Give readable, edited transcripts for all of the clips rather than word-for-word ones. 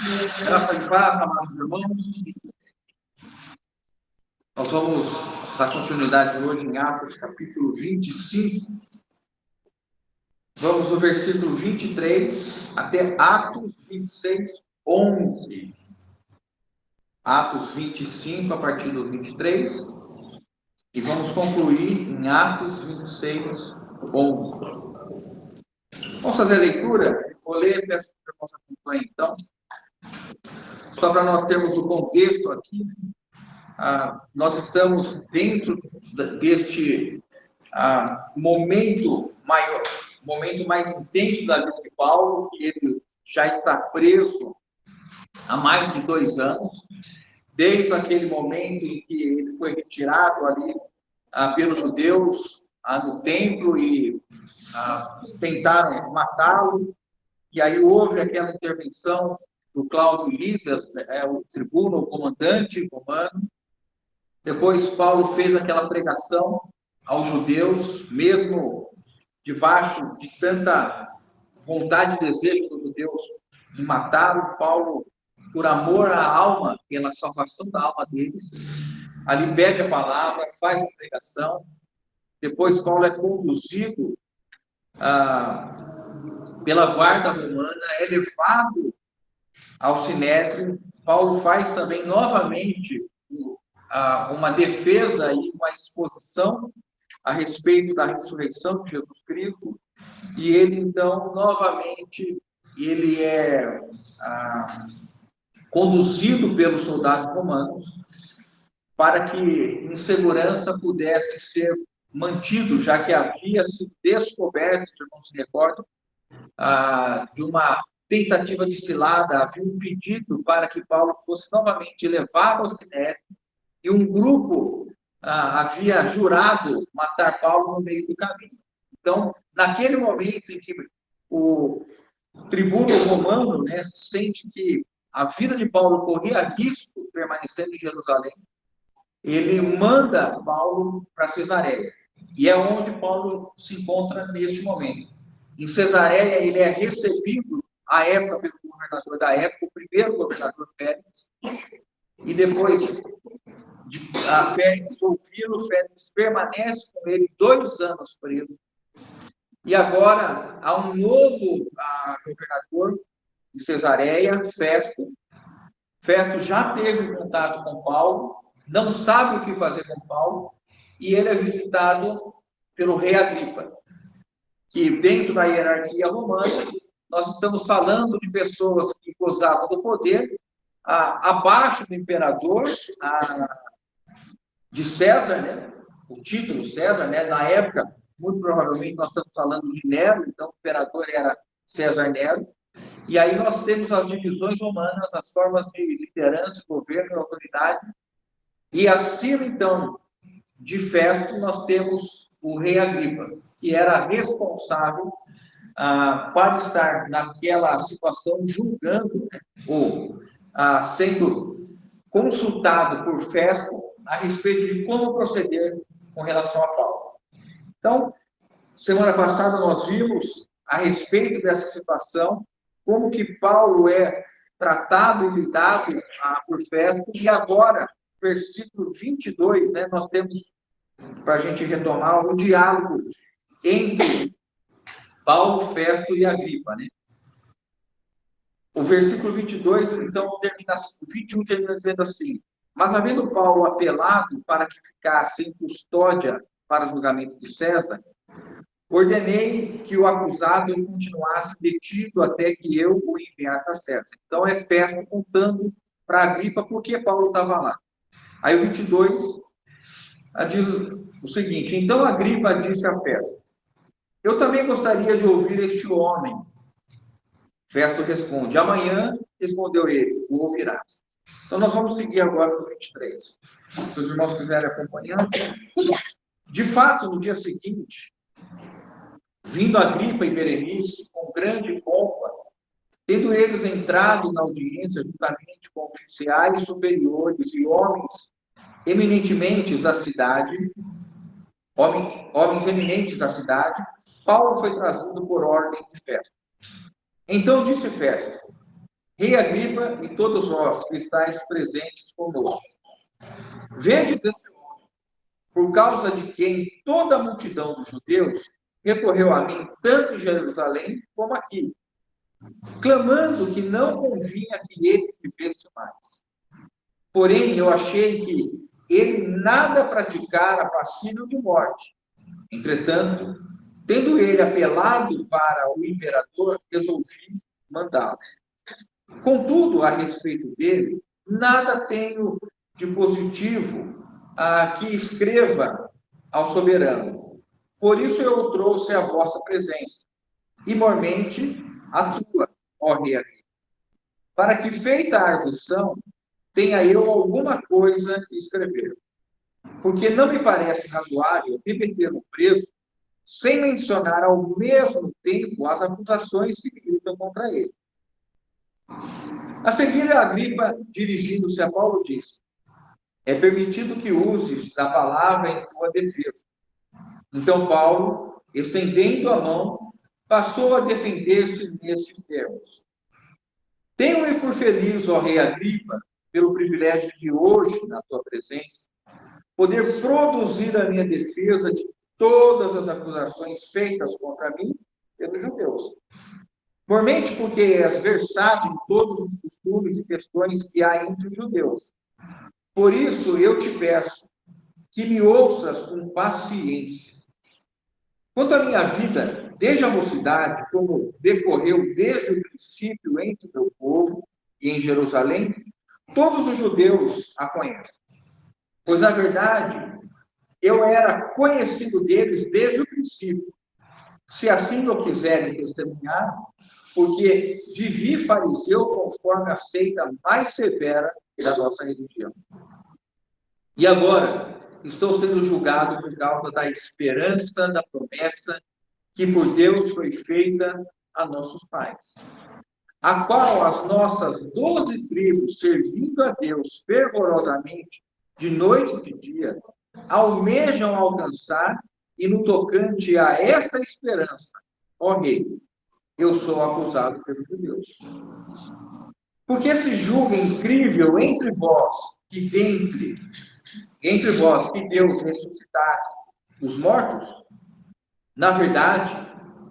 Graça e paz, amados irmãos. Nós vamos dar continuidade hoje em Atos, capítulo 25. Vamos do versículo 23 até Atos 26, 11. Atos 25, a partir do 23. E vamos concluir em Atos 26, 11. Vamos fazer a leitura? Vou ler, peço que os irmãos acompanhem, então. Só para nós termos o contexto aqui. Nós estamos dentro deste momento maior, momento mais intenso da vida de Paulo, que ele já está preso há mais de 2 anos, desde aquele momento em que ele foi retirado ali pelos judeus no templo e tentaram matá-lo, e aí houve aquela intervenção do Cláudio Lísias, o tribuno, o comandante romano. Depois Paulo fez aquela pregação aos judeus, mesmo debaixo de tanta vontade e desejo dos judeus em matá-lo. Paulo, por amor à alma, pela salvação da alma deles, ali pede a palavra, faz a pregação. Depois Paulo é conduzido pela guarda romana, é levado ao Sinédrio. Paulo faz também novamente uma defesa e uma exposição a respeito da ressurreição de Jesus Cristo, e ele, então, novamente, ele é conduzido pelos soldados romanos para que, em segurança, pudesse ser mantido, já que havia sido descoberto, se não se recordam, de uma tentativa de cilada, havia um pedido para que Paulo fosse novamente levado ao Sinédrio, e um grupo havia jurado matar Paulo no meio do caminho. Então, naquele momento em que o tribuno romano, sente que a vida de Paulo corria risco permanecendo em Jerusalém, ele manda Paulo para Cesareia. E é onde Paulo se encontra neste momento. Em Cesareia, ele é recebido, à época, pelo governador da época, o primeiro governador Félix, e depois a Félix, seu filho, Félix permanece com ele 2 anos preso. E agora há um novo governador de Cesareia, Festo. Festo já teve contato com Paulo, não sabe o que fazer com Paulo, e ele é visitado pelo rei Agripa, que dentro da hierarquia romana, nós estamos falando de pessoas que gozavam do poder abaixo do imperador, de César, o título César, na época, muito provavelmente nós estamos falando de Nero, então o imperador era César Nero, e aí nós temos as divisões romanas, as formas de liderança, governo e autoridade, e acima, então, de Festo, nós temos o rei Agripa, que era responsável para estar naquela situação julgando, ou sendo consultado por Festo a respeito de como proceder com relação a Paulo. Então, semana passada nós vimos a respeito dessa situação, como que Paulo é tratado e lidado por Festo, e agora, versículo 22, nós temos, para a gente retomar, um diálogo entre Paulo, Festo e Agripa, O versículo 22, então, termina, o 21 termina dizendo assim: mas havendo Paulo apelado para que ficasse em custódia para o julgamento de César, ordenei que o acusado continuasse detido até que eu o enviasse a César. Então, é Festo contando para Agripa por que Paulo estava lá. Aí o 22 diz o seguinte: então Agripa disse a Festo: eu também gostaria de ouvir este homem. Festo responde: amanhã, respondeu ele, o ouvirás. Então, nós vamos seguir agora no 23. Se os irmãos quiserem acompanhar. De fato, no dia seguinte, vindo Agripa e Berenice com grande pompa, tendo eles entrado na audiência juntamente com oficiais superiores e homens eminentemente da cidade, homens eminentes da cidade, Paulo foi trazido por ordem de Festo. Então disse Festo: Rei Agripa e todos vós que estáis presentes conosco, vede por causa de quem toda a multidão dos judeus recorreu a mim, tanto em Jerusalém como aqui, clamando que não convinha que ele vivesse mais. Porém, eu achei que ele nada praticara passível de morte. Entretanto, tendo ele apelado para o imperador, resolvi mandá-lo. Contudo, a respeito dele, nada tenho de positivo que escreva ao soberano. Por isso eu o trouxe à vossa presença, e mormente a tua, ó rei, para que, feita a arguição, tenha eu alguma coisa que escrever. Porque não me parece razoável remeter o preso sem mencionar ao mesmo tempo as acusações que gritam contra ele. A seguir, Agripa, dirigindo-se a Paulo, disse: é permitido que uses da palavra em tua defesa. Então Paulo, estendendo a mão, passou a defender-se nestes termos: tenho-me por feliz, ó rei Agripa, pelo privilégio de hoje, na tua presença, poder produzir a minha defesa de todas as acusações feitas contra mim pelos judeus. Mormente porque és versado em todos os costumes e questões que há entre os judeus. Por isso eu te peço que me ouças com paciência. Quanto à minha vida, desde a mocidade, como decorreu desde o princípio entre o meu povo e em Jerusalém, todos os judeus a conhecem. Pois, na verdade, eu era conhecido deles desde o princípio, se assim o quiserem testemunhar, porque vivi fariseu conforme a seita mais severa da nossa religião. E agora estou sendo julgado por causa da esperança da promessa que por Deus foi feita a nossos pais, a qual as nossas 12 tribos, servindo a Deus fervorosamente, de noite e de dia, almejam alcançar, e no tocante a esta esperança, ó rei, eu sou acusado pelos judeus. Porque se julga incrível entre vós que Deus ressuscitasse os mortos? Na verdade,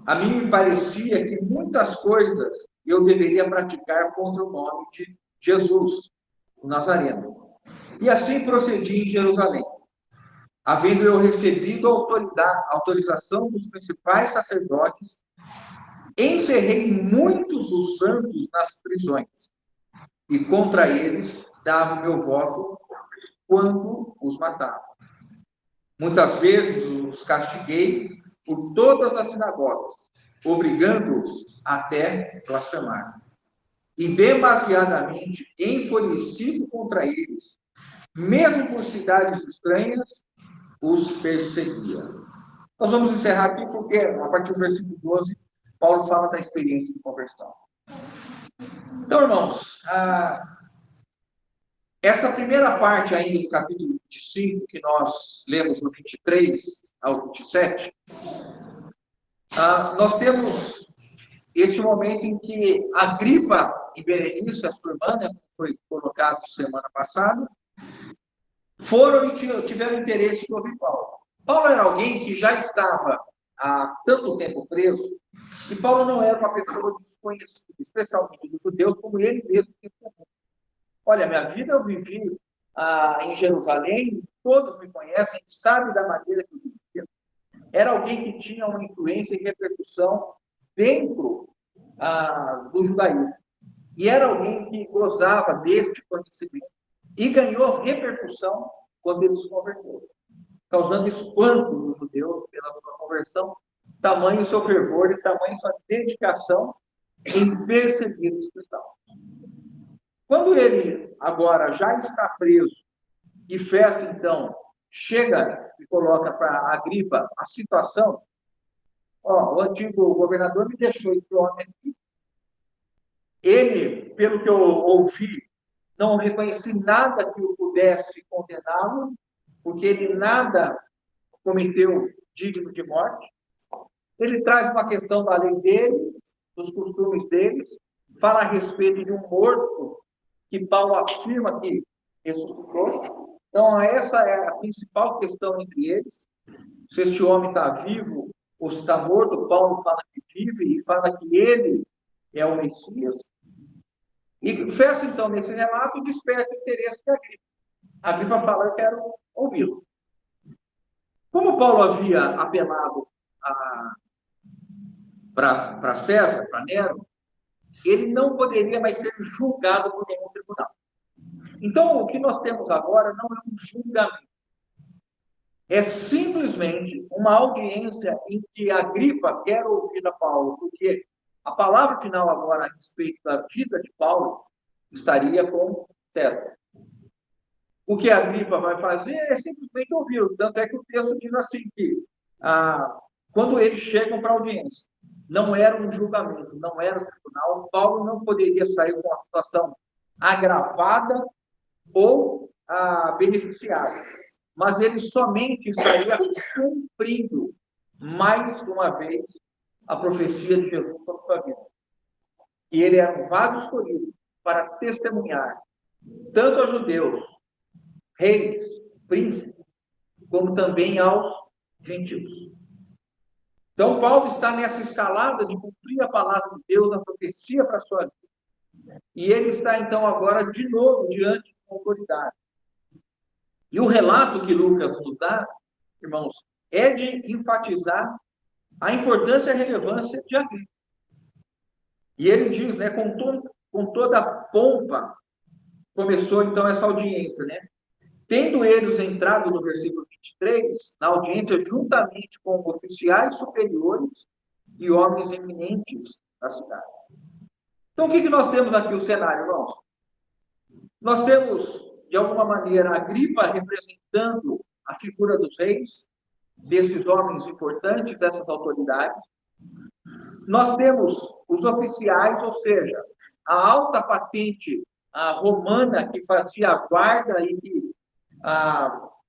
a mim me parecia que muitas coisas eu deveria praticar contra o nome de Jesus, o Nazareno. E assim procedi em Jerusalém. Havendo eu recebido autorização dos principais sacerdotes, encerrei muitos dos santos nas prisões, e contra eles dava o meu voto quando os matava. Muitas vezes os castiguei por todas as sinagogas, obrigando-os até blasfemar. E demasiadamente enfurecido contra eles, mesmo por cidades estranhas, os perseguia. Nós vamos encerrar aqui porque, a partir do versículo 12, Paulo fala da experiência de conversão. Então, irmãos, essa primeira parte ainda do capítulo 25, que nós lemos do 23 ao 27, nós temos este momento em que Agripa e Berenice, a sua irmã, como foi colocado semana passada, foram e tiveram interesse em ouvir Paulo. Paulo era alguém que já estava há tanto tempo preso, e Paulo não era uma pessoa desconhecida, especialmente dos judeus, como ele mesmo tinha. Olha, minha vida eu vivi em Jerusalém, todos me conhecem, sabem da maneira que eu vivia. Era alguém que tinha uma influência e repercussão dentro do judaísmo. E era alguém que gozava deste conhecimento e ganhou repercussão quando ele se converteu, causando espanto nos judeus pela sua conversão, tamanho seu fervor e tamanho sua dedicação em perseguir os cristãos. Quando ele agora já está preso e Festo, então, chega e coloca para Agripa a situação, o antigo governador me deixou esse homem aqui. Ele, pelo que eu ouvi, não reconheci nada que o pudesse condená-lo, porque ele nada cometeu digno de morte. Ele traz uma questão da lei dele, dos costumes deles, fala a respeito de um morto que Paulo afirma que ressuscitou. Então, essa é a principal questão entre eles. Se este homem está vivo ou se está morto, Paulo fala que vive e fala que ele é o Messias. E fecha, então, nesse relato, desperta o interesse de Agripa. Agripa fala: eu quero ouvi-lo. Como Paulo havia apelado para César, para Nero, ele não poderia mais ser julgado por nenhum tribunal. Então, o que nós temos agora não é um julgamento. É simplesmente uma audiência em que Agripa quer ouvir a Paulo, porque a palavra final agora a respeito da vida de Paulo estaria com César. O que Agripa vai fazer é simplesmente ouvi-lo. Tanto é que o texto diz assim que quando eles chegam para a audiência, não era um julgamento, não era um tribunal, Paulo não poderia sair com uma situação agravada ou beneficiada, mas ele somente estaria cumprindo, mais uma vez, a profecia de Jesus sobre sua vida. E ele era um vaso escolhido para testemunhar tanto aos judeus, reis, príncipes, como também aos gentios. Então, Paulo está nessa escalada de cumprir a palavra de Deus, a profecia para a sua vida. E ele está, então, agora, de novo, diante de uma autoridade. E o relato que Lucas nos dá, irmãos, é de enfatizar a importância e a relevância de Agripa. E ele diz, né, com toda a pompa, começou, então, essa audiência, né? Tendo eles entrado no versículo 23, na audiência, juntamente com oficiais superiores e homens eminentes da cidade. Então, o que nós temos aqui, o cenário, irmãos? Nós temos, de alguma maneira, Agripa representando a figura dos reis, desses homens importantes, dessas autoridades. Nós temos os oficiais, ou seja, a alta patente romana que fazia a guarda e que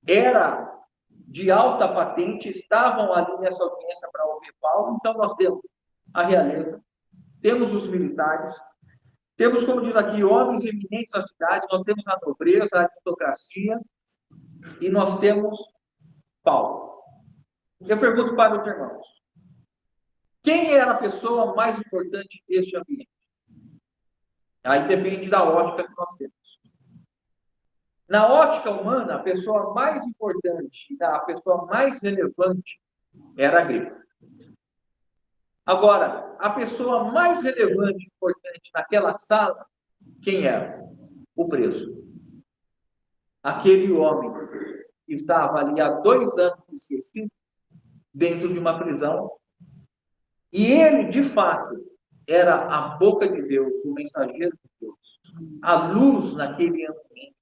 era de alta patente, estavam ali nessa audiência para ouvir Paulo. Então, nós temos a realeza, temos os militares, temos, como diz aqui, homens eminentes da cidade, nós temos a nobreza, a aristocracia, e nós temos Paulo. Eu pergunto para os irmãos, quem era a pessoa mais importante deste ambiente? Aí depende da ótica que nós temos. Na ótica humana, a pessoa mais importante, a pessoa mais relevante era Agripa. Agora, a pessoa mais relevante e importante naquela sala, quem era? O preso. Aquele homem que estava ali há 2 anos esquecido, dentro de uma prisão, e ele, de fato, era a boca de Deus, o mensageiro de Deus, a luz naquele ambiente.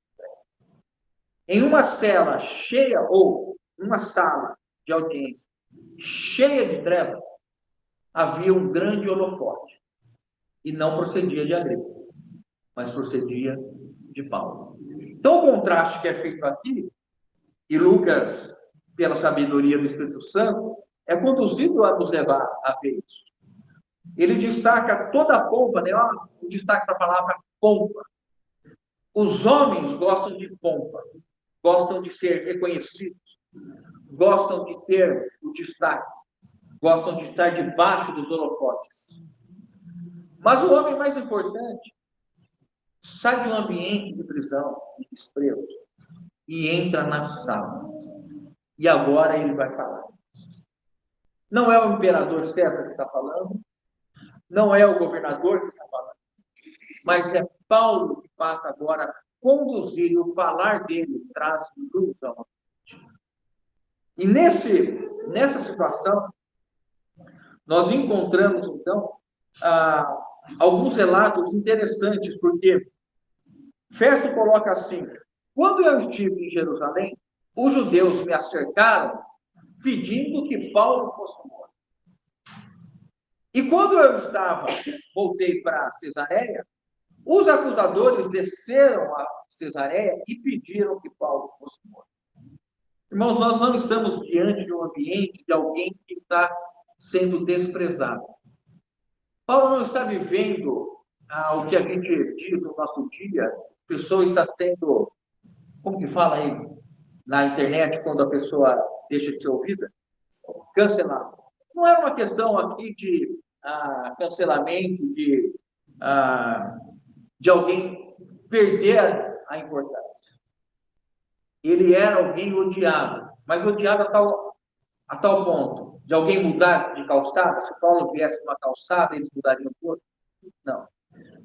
Em uma cela cheia, ou uma sala de audiência cheia de trevas, havia um grande holofote. E não procedia de Agripa, mas procedia de Paulo. Então, o contraste que é feito aqui, e Lucas, pela sabedoria do Espírito Santo, é conduzido a nos levar a ver isso. Ele destaca toda a pompa, né? O destaque da palavra pompa. Os homens gostam de pompa, gostam de ser reconhecidos, gostam de ter o destaque, gostam de estar debaixo dos holofotes. Mas o homem mais importante sai de um ambiente de prisão, de desprezo, e entra na sala. E agora ele vai falar. Não é o imperador César que está falando, não é o governador que está falando, mas é Paulo que passa agora a conduzir, o falar dele traz luz ao ambiente. E nessa situação, nós encontramos, então, alguns relatos interessantes, porque Festo coloca assim: quando eu estive em Jerusalém, os judeus me acercaram pedindo que Paulo fosse morto. E quando eu voltei para Cesareia, os acusadores desceram a Cesareia e pediram que Paulo fosse morto. Irmãos, nós não estamos diante de um ambiente de alguém que está sendo desprezado. Paulo não está vivendo o que a gente diz no nosso dia, a pessoa está sendo, como que fala aí na internet, quando a pessoa deixa de ser ouvida? Cancelada. Não é uma questão aqui de cancelamento, ah, de alguém perder a importância. Ele era alguém odiado, mas odiado a tal ponto de alguém mudar de calçada. Se Paulo viesse numa calçada, eles mudariam todos? Não.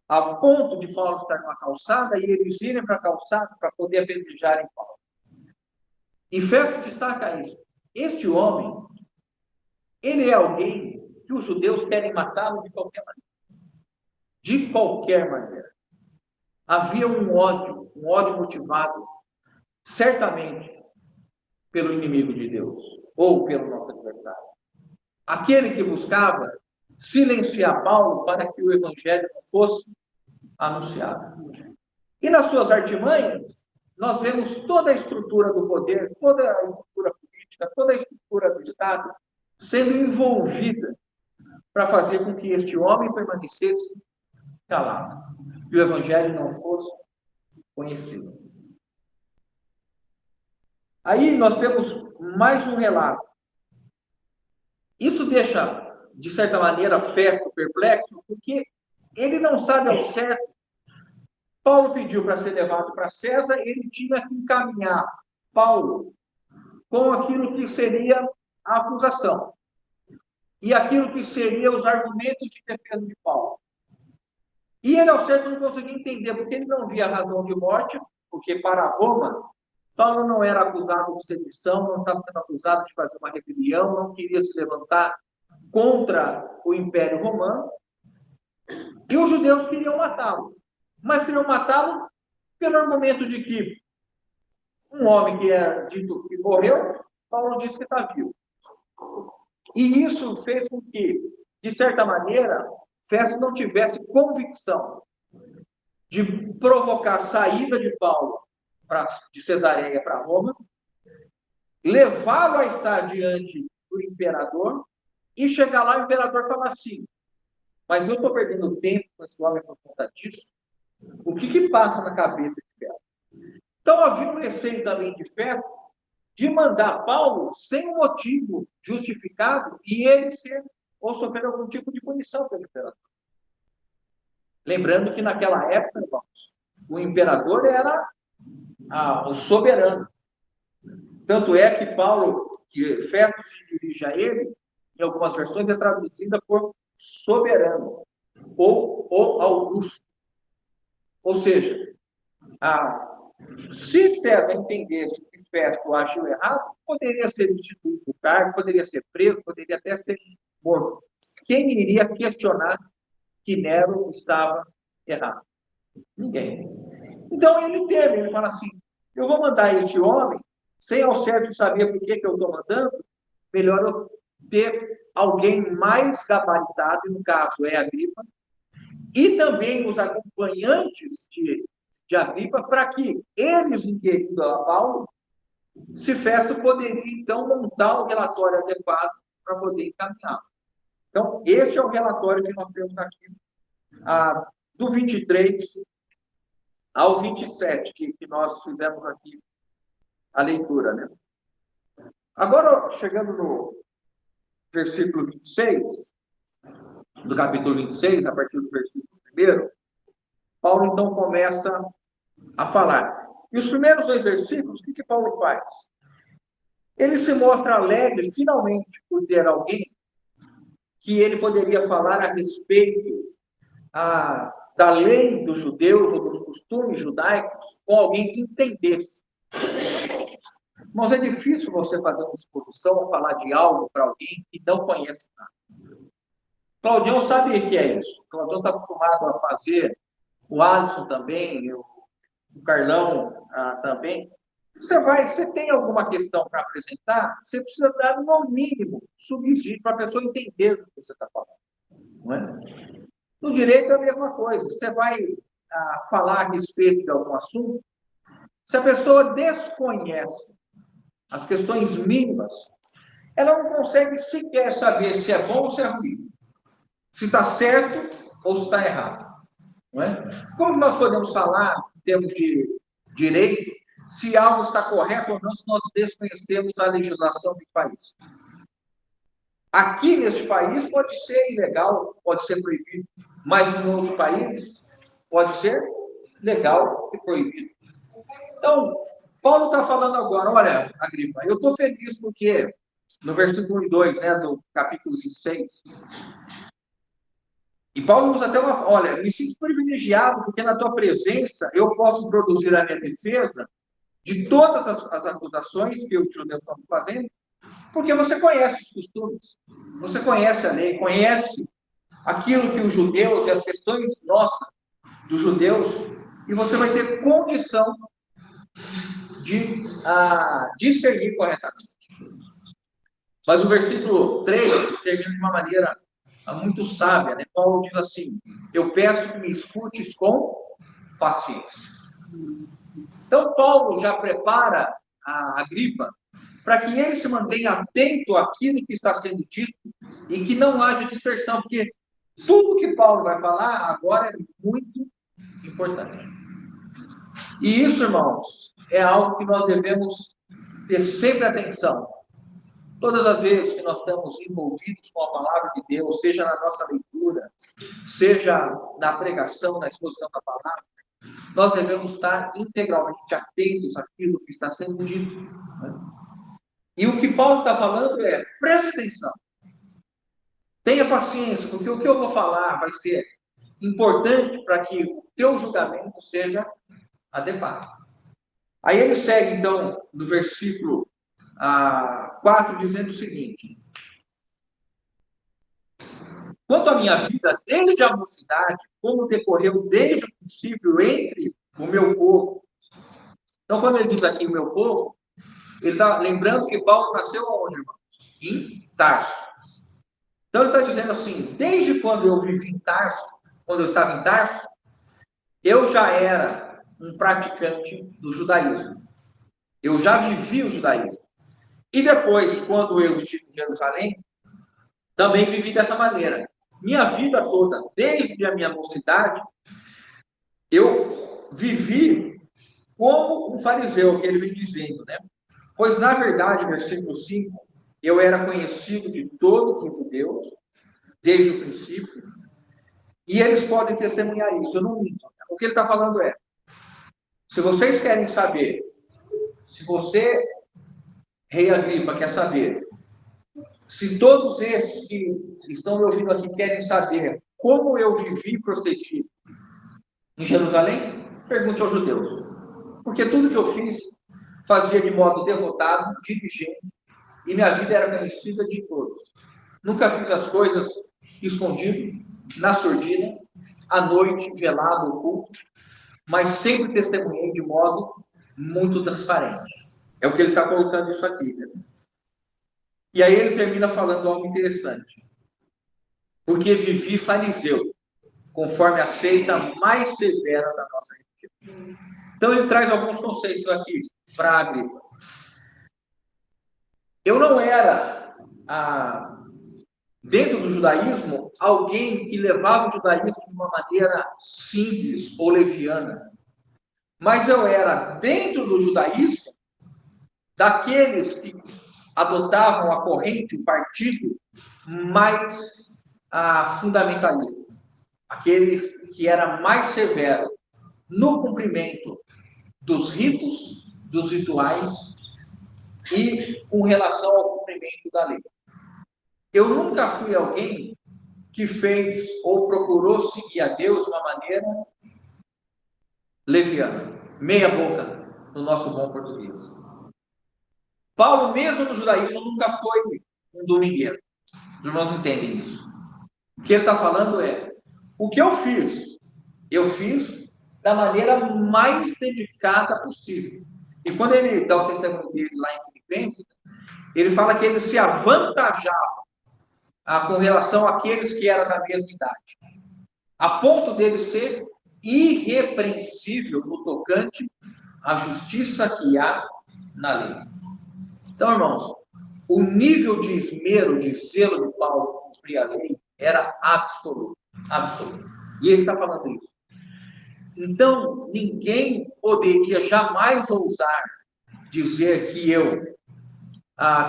A ponto de Paulo estar numa calçada e eles irem para a calçada para poder apedrejarem Paulo. E Festo destaca isso. Este homem, ele é alguém que os judeus querem matá-lo de qualquer maneira. De qualquer maneira. Havia um ódio motivado, certamente, pelo inimigo de Deus, ou pelo nosso adversário. Aquele que buscava silenciar Paulo para que o evangelho não fosse anunciado. E nas suas artimanhas, nós vemos toda a estrutura do poder, toda a estrutura política, toda a estrutura do Estado sendo envolvida para fazer com que este homem permanecesse calado e o evangelho não fosse conhecido. Aí nós temos mais um relato. Isso deixa, de certa maneira, Festo perplexo, porque ele não sabe ao certo. Paulo pediu para ser levado para César, ele tinha que encaminhar Paulo com aquilo que seria a acusação e aquilo que seria os argumentos de defesa de Paulo. E ele, ao certo, não conseguia entender, porque ele não via razão de morte, porque para Roma, Paulo não era acusado de sedição, não estava sendo acusado de fazer uma rebelião, não queria se levantar contra o Império Romano, e os judeus queriam matá-lo. Mas queriam matá-lo pelo argumento de que um homem que é dito que morreu, Paulo disse que está vivo. E isso fez com que, de certa maneira, Festo não tivesse convicção de provocar a saída de Paulo de Cesareia para Roma, levá-lo a estar diante do imperador e chegar lá e o imperador falar assim: mas eu estou perdendo tempo com esse homem por conta disso. O que passa na cabeça de Festo? Então havia um receio também de Festo de mandar Paulo sem motivo justificado e ele ser ou sofrer algum tipo de punição pelo imperador. Lembrando que naquela época, irmãos, o imperador era o soberano. Tanto é que Festo se dirige a ele, em algumas versões é traduzida por soberano, ou Augusto. Ou seja, se César entendesse que Festo agiu errado, poderia ser destituído do cargo, poderia ser preso, poderia até ser morto. Quem iria questionar que Nero estava errado? Ninguém. Então ele teme, ele fala assim: eu vou mandar este homem, sem ao certo saber por que eu estou mandando, melhor eu ter alguém mais gabaritado, e no caso é Agripa, e também os acompanhantes de Agripa, para que eles, inquirindo a Paulo, se Festo poderia, então, montar o relatório adequado para poder encaminhar. Então, esse é o relatório que nós temos aqui, do 23 ao 27, que nós fizemos aqui a leitura, né? Agora, chegando no versículo 26, do capítulo 26, a partir do versículo 1, Paulo, então, começa a falar. E os primeiros 2 versículos, o que Paulo faz? Ele se mostra alegre, finalmente, por ter alguém que ele poderia falar a respeito da lei dos judeus ou dos costumes judaicos com alguém que entendesse. Mas é difícil você fazer uma exposição ou falar de algo para alguém que não conhece nada. Claudião sabe o que é isso. Claudião está acostumado a fazer, o Alisson também, o Carlão também. Você tem alguma questão para apresentar, você precisa dar, no mínimo, subsídio para a pessoa entender o que você está falando. Não é? No direito é a mesma coisa. Você vai falar a respeito de algum assunto, se a pessoa desconhece as questões mínimas, ela não consegue sequer saber se é bom ou se é ruim, se está certo ou se está errado. não é? Como nós podemos falar em termos de direito, se algo está correto ou não, se nós desconhecemos a legislação do país? Aqui neste país pode ser ilegal, pode ser proibido, mas em outro país pode ser legal e proibido. Então, Paulo está falando agora, olha, Agripa, eu estou feliz porque no versículo 2, né, do capítulo 26, e Paulo usa até uma, olha, me sinto privilegiado porque na tua presença eu posso produzir a minha defesa de todas as acusações que os judeus estão fazendo, porque você conhece os costumes, você conhece a lei, conhece aquilo que os judeus e as questões nossas dos judeus, e você vai ter condição de discernir corretamente. Mas o versículo 3 termina de uma maneira muito sábia, né? Paulo diz assim: eu peço que me escutes com paciência. Então, Paulo já prepara a Agripa para que ele se mantenha atento àquilo que está sendo dito e que não haja dispersão, porque tudo que Paulo vai falar agora é muito importante. E isso, irmãos, é algo que nós devemos ter sempre atenção. Todas as vezes que nós estamos envolvidos com a palavra de Deus, seja na nossa leitura, seja na pregação, na exposição da palavra, nós devemos estar integralmente atentos àquilo que está sendo dito. Né? E o que Paulo está falando é, preste atenção, tenha paciência, porque o que eu vou falar vai ser importante para que o teu julgamento seja adequado. Aí ele segue, então, no versículo 4, dizendo o seguinte: quanto à minha vida, desde a mocidade, como decorreu desde o princípio entre o meu povo. Então, quando ele diz aqui o meu povo, ele está lembrando que Paulo nasceu onde, irmão? Em Tarso. Então, ele está dizendo assim, desde quando eu vivi em Tarso, quando eu estava em Tarso, eu já era um praticante do judaísmo. Eu já vivi o judaísmo. E depois, quando eu estive em Jerusalém, também vivi dessa maneira. Minha vida toda, desde a minha mocidade, eu vivi como um fariseu, que ele vem dizendo, né? Pois, na verdade, versículo 5, eu era conhecido de todos os judeus, desde o princípio, e eles podem testemunhar isso, eu não minto. O que ele está falando é, se vocês querem saber, se você, rei Agripa, quer saber, se todos esses que estão me ouvindo aqui querem saber como eu vivi e procedi em Jerusalém, pergunte aos judeus. Porque tudo que eu fiz, fazia de modo devotado, diligente, e minha vida era conhecida de todos. Nunca fiz as coisas escondido, na surdina, à noite, velado, oculto, mas sempre testemunhei de modo muito transparente. É o que ele está colocando isso aqui, né? E aí ele termina falando algo interessante. Porque vivi fariseu, conforme a seita mais severa da nossa religião. Então ele traz alguns conceitos aqui para Agripa. Eu não era, dentro do judaísmo, alguém que levava o judaísmo de uma maneira simples ou leviana. Mas eu era, dentro do judaísmo, daqueles que adotavam a corrente, o partido mais fundamentalista. Aquele que era mais severo no cumprimento dos ritos, dos rituais e com relação ao cumprimento da lei. Eu nunca fui alguém que fez ou procurou seguir a Deus de uma maneira leviana, meia boca, no nosso bom português. Paulo, mesmo no judaísmo, nunca foi um domingueiro. Os irmãos não entendem isso. O que ele está falando é, o que eu fiz da maneira mais dedicada possível. E quando ele dá o testemunho dele lá em Filipenses, ele fala que ele se avantajava com relação àqueles que eram da mesma idade, a ponto dele ser irrepreensível no tocante à justiça que há na lei. Então, irmãos, o nível de esmero, de zelo de Paulo cumprir a lei era absoluto, absoluto. E ele está falando isso. Então, ninguém poderia jamais ousar dizer que eu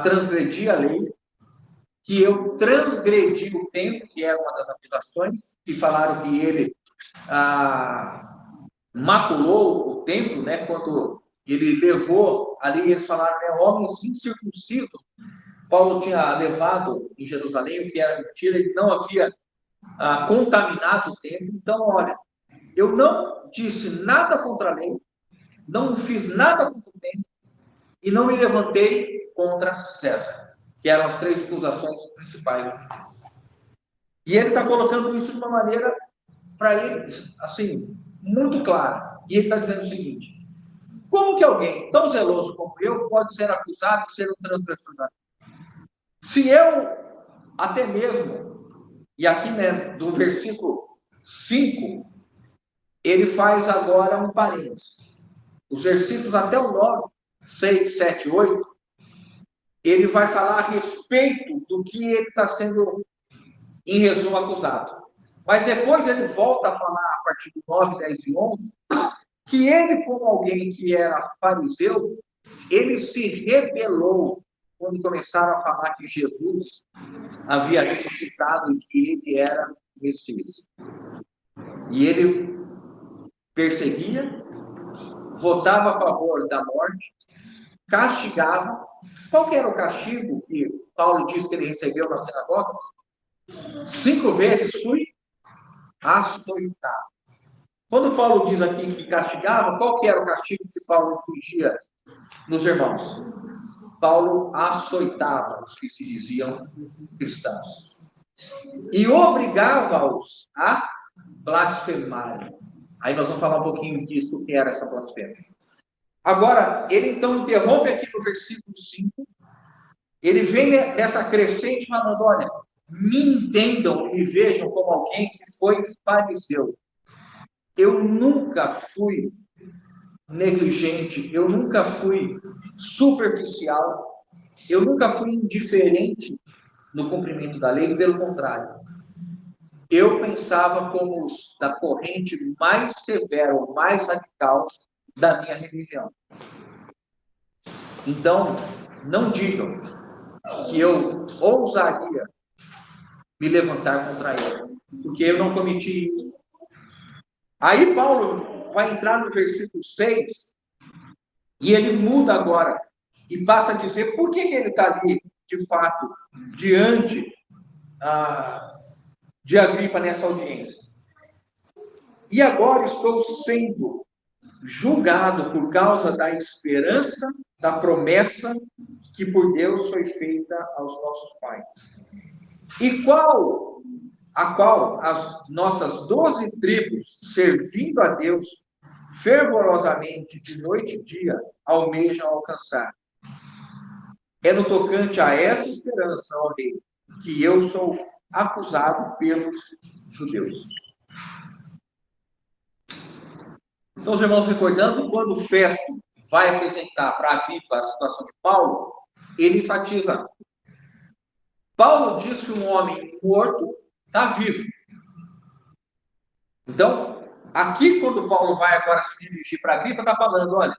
transgredi a lei, que eu transgredi o tempo, que era uma das acusações, e falaram que ele maculou o templo, né? Quando ele levou ali, eles falaram, né, homens incircuncisos. Paulo tinha levado em Jerusalém, o que era mentira, ele não havia contaminado o templo. Então, olha, eu não disse nada contra a lei, não fiz nada contra o templo e não me levantei contra César, que eram as três acusações principais. E ele está colocando isso de uma maneira, para eles, assim, muito clara. E ele está dizendo o seguinte: como que alguém tão zeloso como eu pode ser acusado de ser um transgressor da lei? Se eu, até mesmo, e aqui, né, do versículo 5, ele faz agora um parênteses. Os versículos até o 9, 6, 7, 8, ele vai falar a respeito do que ele está sendo, em resumo, acusado. Mas depois ele volta a falar, a partir do 9, 10 e 11, que ele, como alguém que era fariseu, ele se rebelou quando começaram a falar que Jesus havia ressuscitado e que ele era Messias. E ele perseguia, votava a favor da morte, castigava. Qual que era o castigo que Paulo diz que ele recebeu nas sinagogas? 5 vezes fui açoitado. Quando Paulo diz aqui que castigava, qual que era o castigo que Paulo infligia nos irmãos? Paulo açoitava os que se diziam cristãos e obrigava-os a blasfemarem. Aí nós vamos falar um pouquinho disso, o que era essa blasfêmia. Agora, ele então interrompe aqui no versículo 5, ele vem nessa crescente falando, olha, me entendam e vejam como alguém que foi fariseu. Eu nunca fui negligente, eu nunca fui superficial, eu nunca fui indiferente no cumprimento da lei, pelo contrário. Eu pensava como os da corrente mais severa, ou mais radical da minha religião. Então, não digam que eu ousaria me levantar contra ele, porque eu não cometi isso. Aí Paulo vai entrar no versículo 6, e ele muda agora, e passa a dizer por que ele está ali, de fato, diante de Agripa nessa audiência. E agora estou sendo julgado por causa da esperança, da promessa que por Deus foi feita aos nossos pais. E a qual as nossas 12 tribos, servindo a Deus fervorosamente de noite e dia, almejam alcançar. É no tocante a essa esperança, ó rei, que eu sou acusado pelos judeus. Então, os irmãos, recordando, quando o Festo vai apresentar para Agripa a situação de Paulo, ele enfatiza. Paulo diz que um homem morto está vivo. Então, aqui, quando Paulo vai agora se dirigir para Agripa, está falando, olha,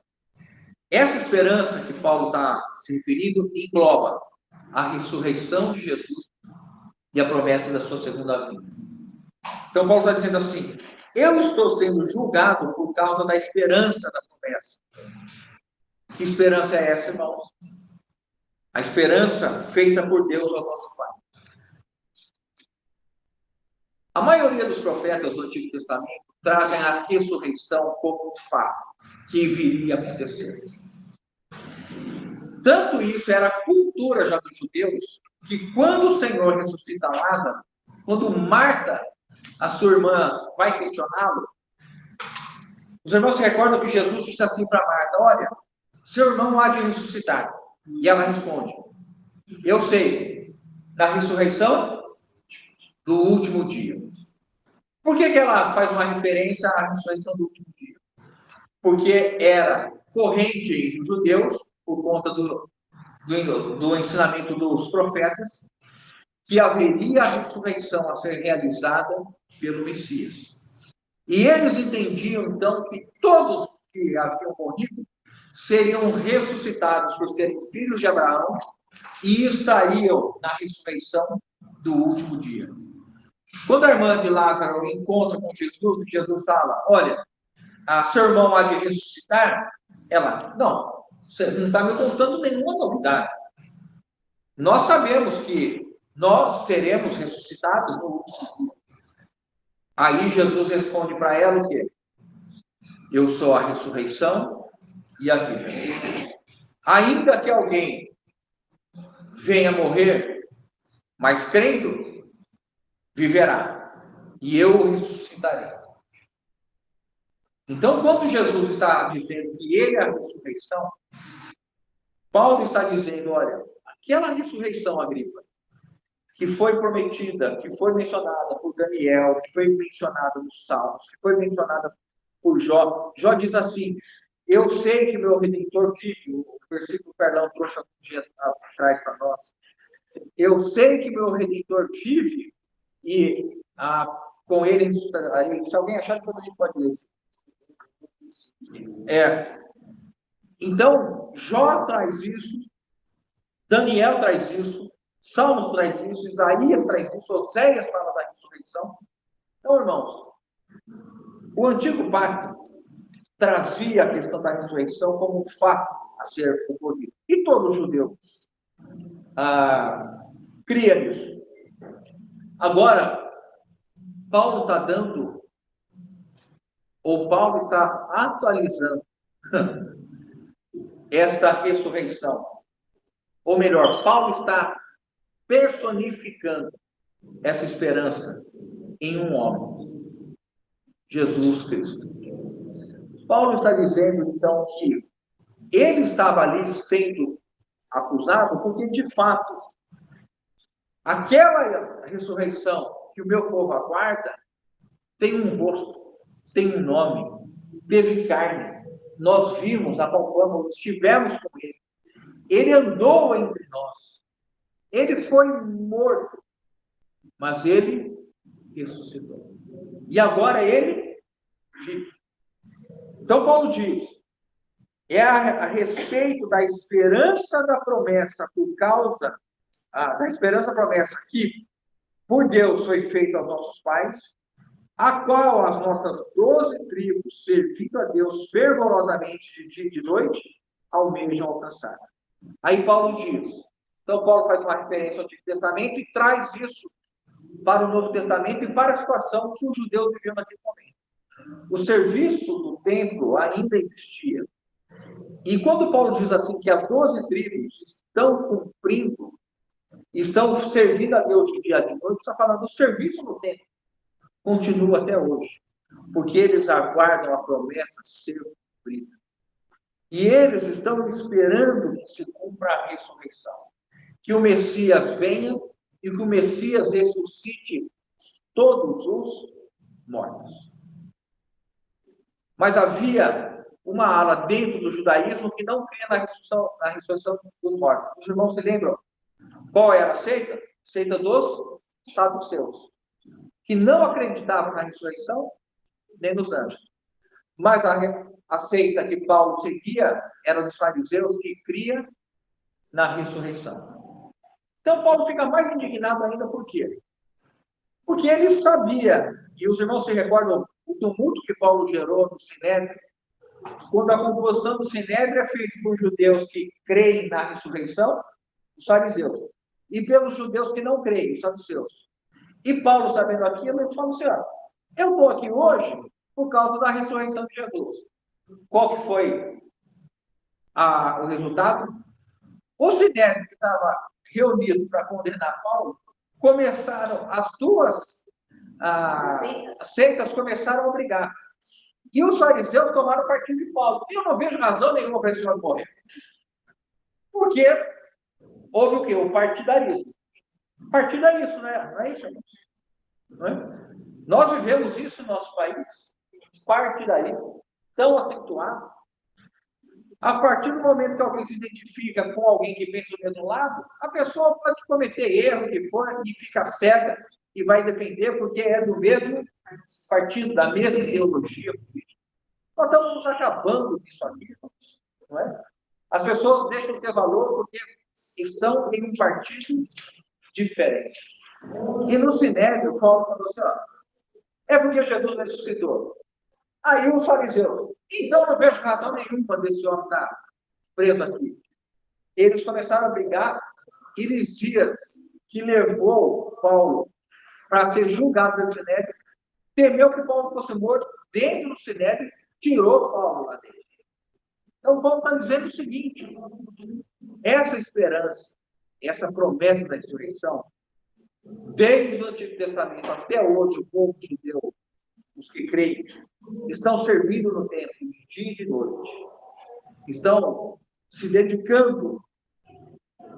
essa esperança que Paulo está se referindo engloba a ressurreição de Jesus e a promessa da sua segunda vinda. Então, Paulo está dizendo assim, eu estou sendo julgado por causa da esperança da promessa. Que esperança é essa, irmãos? A esperança feita por Deus aos nossos pais. A maioria dos profetas do Antigo Testamento trazem a ressurreição como um fato que viria a acontecer. Tanto isso era a cultura já dos judeus, que quando o Senhor ressuscita Lázaro, quando Marta, a sua irmã, vai questioná-lo, os irmãos se recordam que Jesus disse assim para Marta, olha, seu irmão há de ressuscitar. E ela responde, eu sei, da ressurreição do último dia. Por que ela faz uma referência à ressurreição do último dia? Porque era corrente entre os judeus, por conta do ensinamento dos profetas, que haveria a ressurreição a ser realizada pelo Messias. E eles entendiam, então, que todos que haviam morrido seriam ressuscitados por serem filhos de Abraão e estariam na ressurreição do último dia. Quando a irmã de Lázaro encontra com Jesus, Jesus fala: olha, seu irmão há de ressuscitar. Ela: não, você não está me contando nenhuma novidade. Nós sabemos que nós seremos ressuscitados no último dia. Aí Jesus responde para ela o quê? Eu sou a ressurreição e a vida. Ainda que alguém venha morrer, mas crendo, viverá. E eu o ressuscitarei. Então, quando Jesus está dizendo que ele é a ressurreição, Paulo está dizendo, olha, aquela ressurreição, Agripa, que foi prometida, que foi mencionada por Daniel, que foi mencionada nos Salmos, que foi mencionada por Jó. Jó diz assim: eu sei que meu Redentor vive. O versículo, perdão, trouxe alguns dias atrás para nós. Eu sei que meu Redentor vive e com ele, se alguém achar, depois a gente pode ler. Então, Jó traz isso, Daniel traz isso, Salmos traz isso, Isaías traz isso, Oséias fala da ressurreição. Então, irmãos, o antigo pacto trazia a questão da ressurreição como um fato a ser ocorrido. E todo judeu cria nisso. Agora, Paulo está dando, ou Paulo está atualizando esta ressurreição. Ou melhor, Paulo está personificando essa esperança em um homem, Jesus Cristo. Paulo está dizendo, então, que ele estava ali sendo acusado porque, de fato, aquela ressurreição que o meu povo aguarda tem um rosto, tem um nome, teve carne. Nós vimos, apalpamos, estivemos com ele. Ele andou entre nós. Ele foi morto, mas ele ressuscitou. E agora ele vive. Então, Paulo diz, é a respeito da esperança da promessa, por causa da esperança da promessa que, por Deus, foi feita aos nossos pais, a qual as nossas 12 tribos, servindo a Deus fervorosamente de dia e de noite, almejam alcançar. Aí Paulo diz, então Paulo faz uma referência ao Antigo Testamento e traz isso para o Novo Testamento e para a situação que os judeus viviam naquele momento. O serviço do templo ainda existia. E quando Paulo diz assim que as 12 tribos estão cumprindo, estão servindo a Deus de dia e de noite, está falando do serviço no templo. Continua até hoje. Porque eles aguardam a promessa ser cumprida. E eles estão esperando que se cumpra a ressurreição. Que o Messias venha e que o Messias ressuscite todos os mortos. Mas havia uma ala dentro do judaísmo que não cria na ressurreição dos mortos. Os irmãos se lembram? Qual era a seita? Seita dos saduceus. Que não acreditavam na ressurreição, nem nos anjos. Mas a seita que Paulo seguia era dos fariseus, que cria na ressurreição. Então, Paulo fica mais indignado ainda, por quê? Porque ele sabia, e os irmãos se recordam o tumulto que Paulo gerou no Sinédrio, quando a composição do Sinédrio é feita por judeus que creem na ressurreição, os fariseus, e pelos judeus que não creem, os saduceus. E Paulo, sabendo aquilo, ele falou assim, eu estou aqui hoje por causa da ressurreição de Jesus. Qual que foi o resultado? O Sinédrio, que estava reunido para condenar Paulo, começaram, as duas seitas começaram a brigar. E os fariseus tomaram partido de Paulo. E eu não vejo razão nenhuma para esse homem morrer. Porque houve o quê? O partidarismo. Partido é isso, né? Não é isso, não é? Nós vivemos isso no nosso país. Partidarismo tão acentuado. A partir do momento que alguém se identifica com alguém que pensa do mesmo lado, a pessoa pode cometer erro que for e fica cega e vai defender porque é do mesmo partido, da mesma ideologia política. Nós estamos nos acabando disso aqui, não é? As pessoas deixam de ter valor porque estão em um partido diferente. E no Sinédrio, Paulo falou assim, ó, é porque Jesus ressuscitou. Aí os fariseus, então não vejo razão nenhuma desse homem estar preso aqui. Eles começaram a brigar, e Lisias, que levou Paulo para ser julgado pelo Sinédrio, temeu que Paulo fosse morto dentro do Sinédrio, tirou Paulo lá dentro. Então, Paulo está dizendo o seguinte, essa esperança, essa promessa da ressurreição, desde o Antigo Testamento até hoje, o povo judeu, os que creem, estão servindo no templo de dia e de noite, estão se dedicando,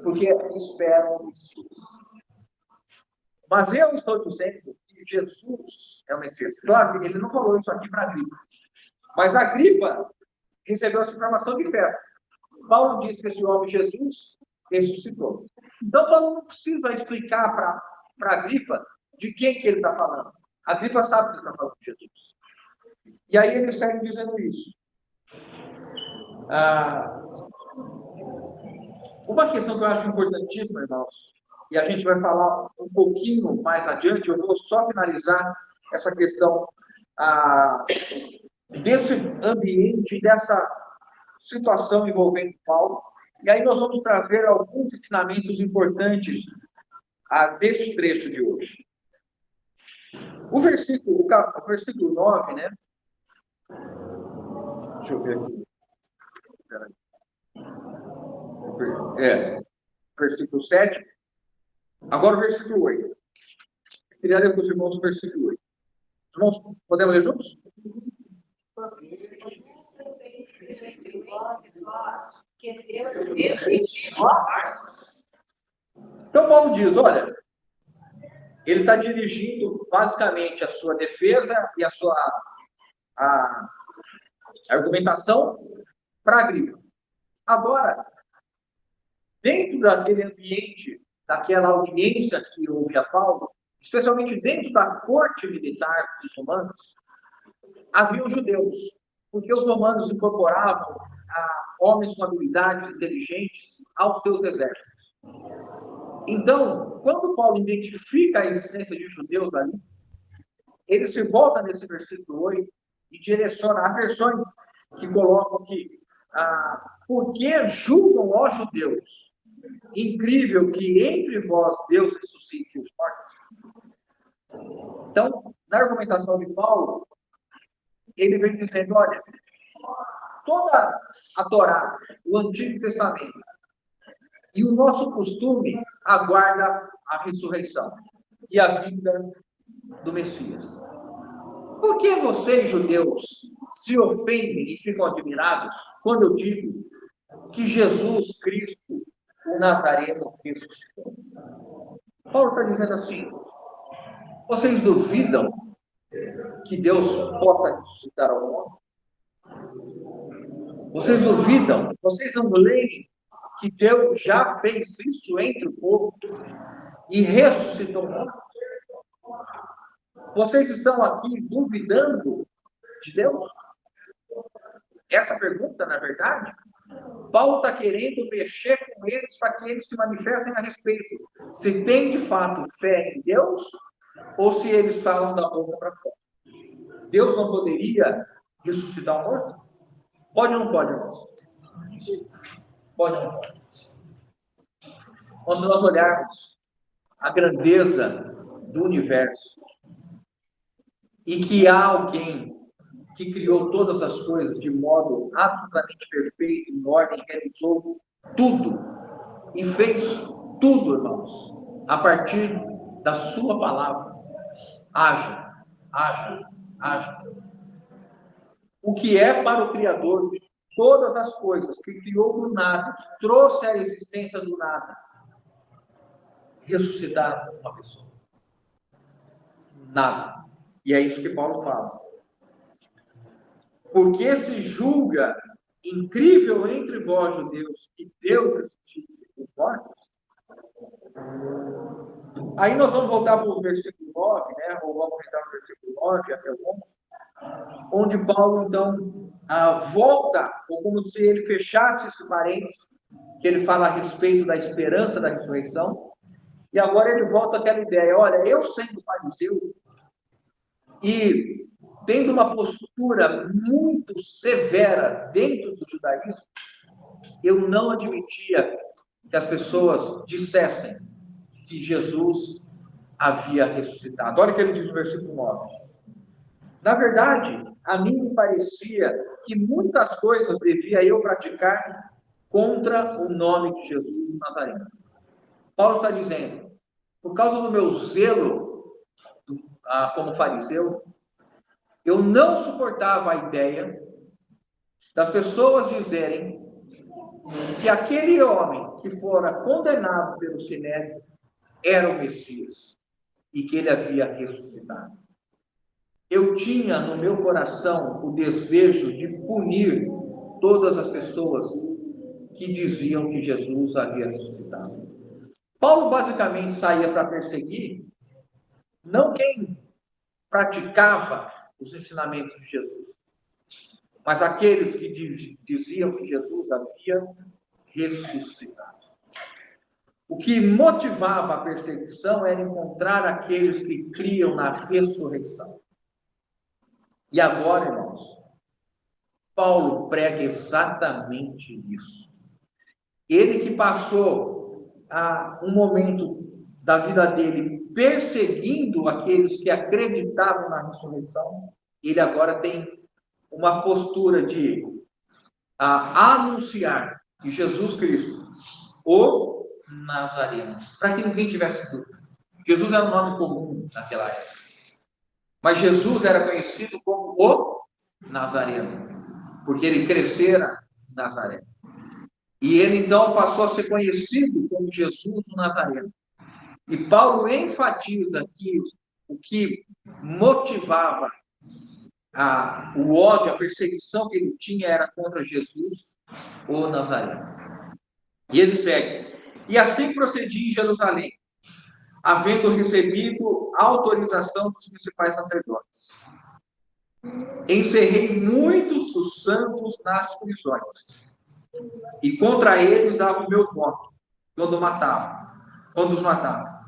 porque esperam o Messias. Mas eu estou dizendo que Jesus é o Messias. Claro que ele não falou isso aqui para Agripa, mas Agripa recebeu essa informação de festa. Paulo disse que esse homem Jesus ressuscitou. Então, Paulo não precisa explicar para Agripa de quem que ele está falando. Agripa sabe que ele está falando de Jesus. E aí ele segue dizendo isso. Uma questão que eu acho importantíssima, irmãos, e a gente vai falar um pouquinho mais adiante, eu vou só finalizar essa questão desse ambiente, dessa situação envolvendo Paulo, e aí nós vamos trazer alguns ensinamentos importantes desse trecho de hoje. O versículo 9, né? Deixa eu ver aqui. Versículo 7. Agora o versículo 8. Queria ler com os irmãos o versículo 8. Irmãos, podemos ler juntos? Então, Paulo diz, olha, ele está dirigindo basicamente a sua defesa e a sua argumentação para Agripa. Agora, dentro daquele ambiente, daquela audiência que houve a Paulo, especialmente dentro da corte militar dos romanos, havia os judeus, porque os romanos incorporavam homens com habilidades inteligentes aos seus exércitos. Então, quando Paulo identifica a existência de judeus ali, ele se volta nesse versículo 8 e direciona a versões que colocam que por que julgam os judeus? Incrível que entre vós Deus ressuscite os mortos. Então, na argumentação de Paulo, ele vem dizendo, olha, toda a Torá, o Antigo Testamento e o nosso costume aguarda a ressurreição e a vinda do Messias. Por que vocês, judeus, se ofendem e ficam admirados quando eu digo que Jesus Cristo, o Nazareno, ressuscitou? Paulo está dizendo assim, vocês duvidam que Deus possa ressuscitar ao homem? Vocês duvidam? Vocês não leem que Deus já fez isso entre o povo e ressuscitou o homem? Vocês estão aqui duvidando de Deus? Essa pergunta, na verdade, Paulo está querendo mexer com eles para que eles se manifestem a respeito. Se tem de fato fé em Deus ou se eles falam da boca para fora. Deus não poderia ressuscitar um morto? Pode ou não pode, irmãos? Pode ou não pode? Então, se nós olharmos a grandeza do universo e que há alguém que criou todas as coisas de modo absolutamente perfeito, em ordem, realizou tudo e fez tudo, irmãos, a partir da sua palavra. Haja, haja, haja. O que é para o Criador de todas as coisas, que criou do nada, que trouxe a existência do nada, ressuscitar uma pessoa? Nada. E é isso que Paulo fala. Porque se julga incrível entre vós, judeus, que Deus ressuscite os mortos? Aí nós vamos voltar para o versículo 9, né? Ou vamos entrar no versículo 9 até o 11, onde Paulo, então, volta, ou como se ele fechasse esse parênteses, que ele fala a respeito da esperança da ressurreição, e agora ele volta àquela ideia: olha, eu sendo fariseu e tendo uma postura muito severa dentro do judaísmo, eu não admitia que as pessoas dissessem que Jesus havia ressuscitado. Olha o que ele diz no versículo 9. Na verdade, a mim me parecia que muitas coisas devia eu praticar contra o nome de Jesus Nazareno. Paulo está dizendo, por causa do meu zelo como fariseu, eu não suportava a ideia das pessoas dizerem que aquele homem que fora condenado pelo Sinédrio era o Messias e que ele havia ressuscitado. Eu tinha no meu coração o desejo de punir todas as pessoas que diziam que Jesus havia ressuscitado. Paulo basicamente saía para perseguir não quem praticava os ensinamentos de Jesus, mas aqueles que diziam que Jesus havia ressuscitado. O que motivava a perseguição era encontrar aqueles que criam na ressurreição. E agora, irmãos, Paulo prega exatamente isso. Ele que passou um momento da vida dele perseguindo aqueles que acreditavam na ressurreição, ele agora tem uma postura de anunciar que Jesus Cristo, o Nazareno, para que ninguém tivesse dúvida. Jesus era um nome comum naquela época, mas Jesus era conhecido como o Nazareno, porque ele crescera em Nazaré. E ele então passou a ser conhecido como Jesus o Nazareno. E Paulo enfatiza que o que motivava o ódio, a perseguição que ele tinha era contra Jesus o Nazareno. E ele segue: e assim procedi em Jerusalém, havendo recebido autorização dos principais sacerdotes. Encerrei muitos dos santos nas prisões, e contra eles dava o meu voto, quando os matava.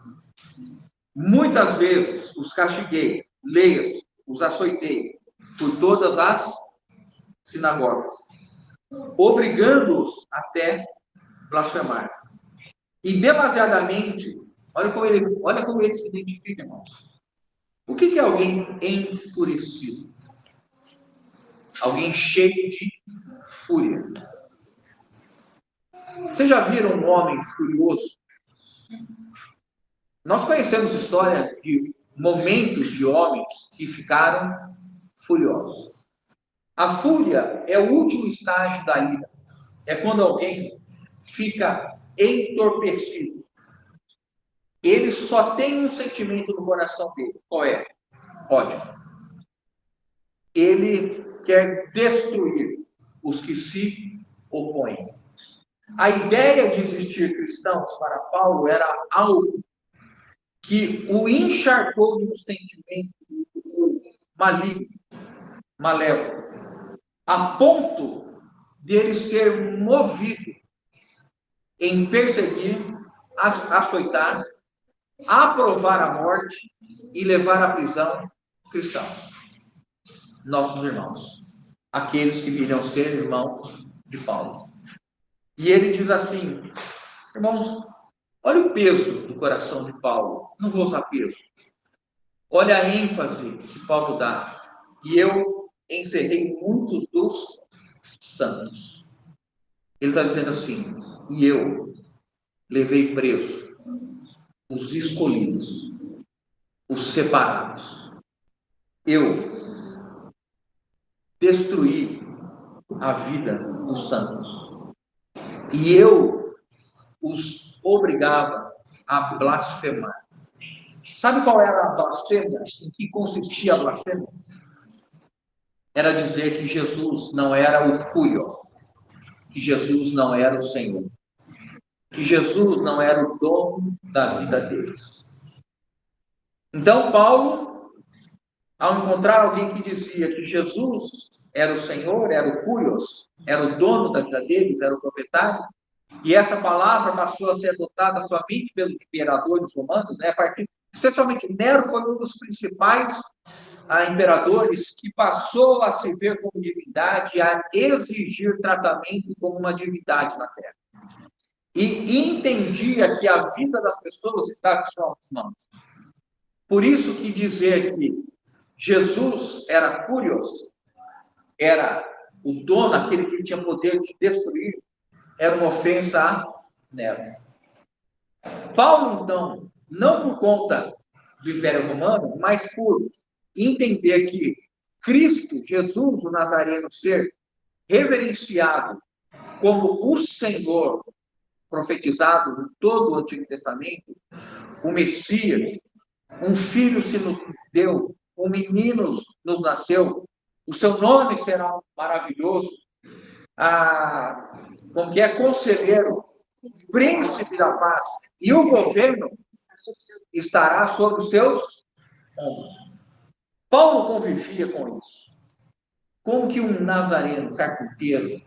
Muitas vezes os castiguei, leias, os açoitei por todas as sinagogas, obrigando-os até blasfemar. E demasiadamente, olha como ele se identifica, irmãos. O que é alguém enfurecido? Alguém cheio de fúria. Vocês já viram um homem furioso? Nós conhecemos história de momentos de homens que ficaram furiosos. A fúria é o último estágio da ira. É quando alguém fica entorpecido. Ele só tem um sentimento no coração dele. Qual é? Ódio. Ele quer destruir os que se opõem. A ideia de existir cristãos para Paulo era algo que o encharcou de um sentimento maligno, malévolo, a ponto de ele ser movido em perseguir, açoitar, aprovar a morte e levar à prisão cristãos, nossos irmãos, aqueles que viriam ser irmãos de Paulo. E ele diz assim, irmãos, olha o peso do coração de Paulo. Não vou usar peso. Olha a ênfase que Paulo dá. E eu encerrei muitos dos santos. Ele está dizendo assim, e eu levei preso os escolhidos, os separados. Eu destruí a vida dos santos. E eu os obrigava a blasfemar. Sabe qual era a blasfêmia? Em que consistia a blasfêmia? Era dizer que Jesus não era o Curió, que Jesus não era o Senhor, que Jesus não era o dono da vida deles. Então, Paulo, ao encontrar alguém que dizia que Jesus era o Senhor, era o Curios, era o dono da vida deles, era o proprietário, e essa palavra passou a ser adotada somente pelos imperadores romanos, né? A partir, especialmente Nero foi um dos principais imperadores que passou a se ver como divindade, a exigir tratamento como uma divindade na Terra. E entendia que a vida das pessoas estava em suas mãos. Por isso que dizer que Jesus era Curios, era o dono, aquele que tinha poder de destruir, era uma ofensa a Nero. Paulo, então, não por conta do Império Romano, mas por entender que Cristo, Jesus, o Nazareno, ser reverenciado como o Senhor profetizado em todo o Antigo Testamento, o Messias, um filho se nos deu, um menino nos nasceu, o seu nome será maravilhoso, como que é conselheiro, príncipe da paz, e o governo estará sobre os seus ombros. Paulo convivia com isso. Como que um nazareno, carpinteiro,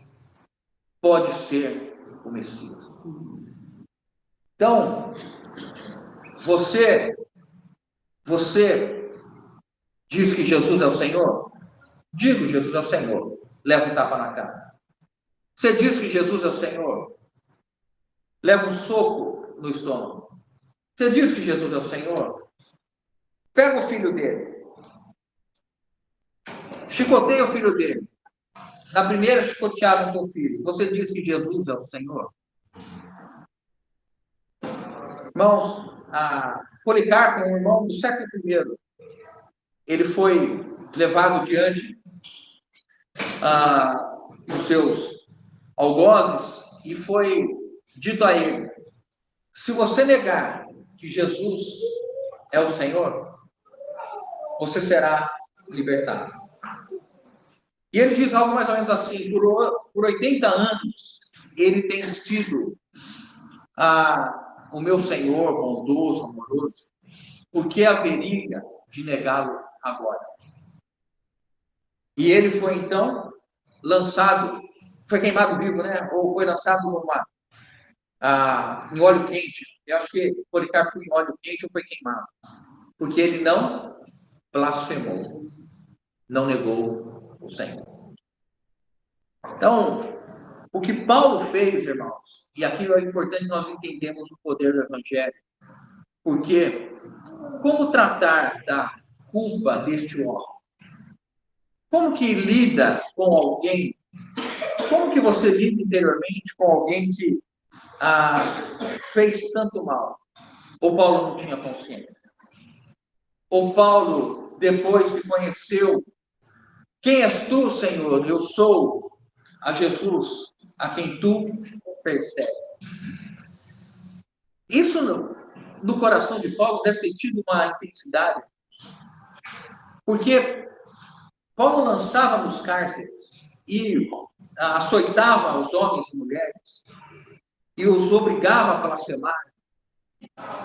pode ser o Messias? Então, você diz que Jesus é o Senhor? Digo, Jesus é o Senhor. Leva um tapa na cara. Você diz que Jesus é o Senhor? Leva um soco no estômago. Você diz que Jesus é o Senhor? Pega o filho dele. Chicoteia o filho dele. Na primeira chicoteada do seu filho, você diz que Jesus é o Senhor? Irmãos, Policarpo, um irmão do século I, ele foi levado diante dos seus algozes e foi dito a ele: se você negar que Jesus é o Senhor, você será libertado. E ele diz algo mais ou menos assim: por 80 anos, ele tem sido o meu Senhor, bondoso, amoroso, por que haveria de negá-lo agora? E ele foi, então, lançado, foi queimado vivo, né? Ou foi lançado em óleo quente. Eu acho que Policarpo foi em óleo quente ou foi queimado. Porque ele não blasfemou, não negou o Senhor. Então, o que Paulo fez, irmãos, e aqui é importante nós entendermos o poder do Evangelho, porque como tratar da culpa deste homem? Como que lida com alguém? Como que você lida interiormente com alguém que fez tanto mal? Ou Paulo não tinha consciência? Ou Paulo, depois que conheceu, quem és tu, Senhor? Eu sou a Jesus, a quem tu persegues. Isso no coração de Paulo deve ter tido uma intensidade, porque Paulo lançava nos cárceres e açoitava os homens e mulheres e os obrigava a blasfemar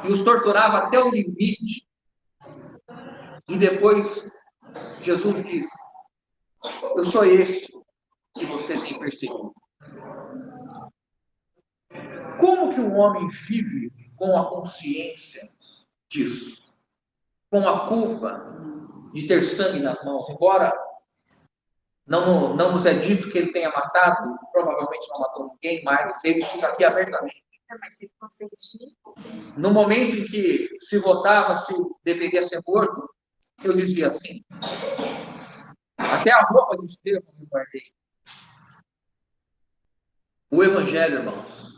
e os torturava até o limite. E depois Jesus diz: eu sou este que você tem perseguido. Como que um homem vive com a consciência disso? Com a culpa de ter sangue nas mãos? Embora não nos é dito que ele tenha matado, provavelmente não matou ninguém, mas ele fica aqui abertamente. No momento em que se votava se deveria ser morto, eu dizia assim: até a roupa de Estevão eu guardei. O Evangelho, irmãos,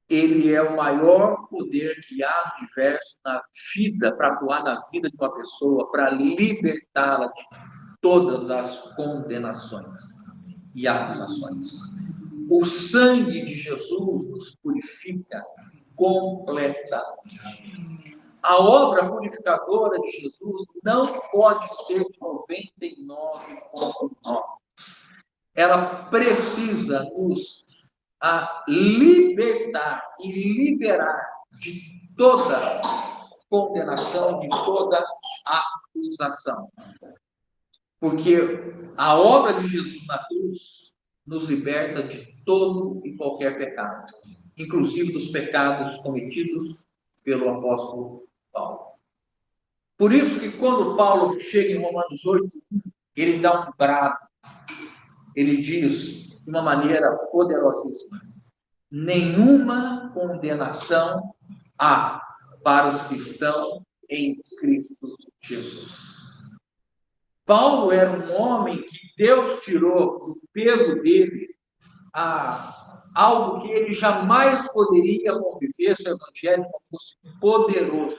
ele é o maior poder que há no universo, na vida, para atuar na vida de uma pessoa, para libertá-la de todas as condenações e acusações. O sangue de Jesus nos purifica completamente. A obra purificadora de Jesus não pode ser de 99,9. Ela precisa nos libertar e liberar de toda condenação, de toda acusação. Porque a obra de Jesus na cruz nos liberta de todo e qualquer pecado, inclusive dos pecados cometidos pelo apóstolo Paulo. Por isso que quando Paulo chega em Romanos 8, ele dá um brado, ele diz de uma maneira poderosíssima: nenhuma condenação há para os que estão em Cristo Jesus. Paulo era um homem que Deus tirou do peso dele algo que ele jamais poderia conviver se o Evangelho não fosse poderoso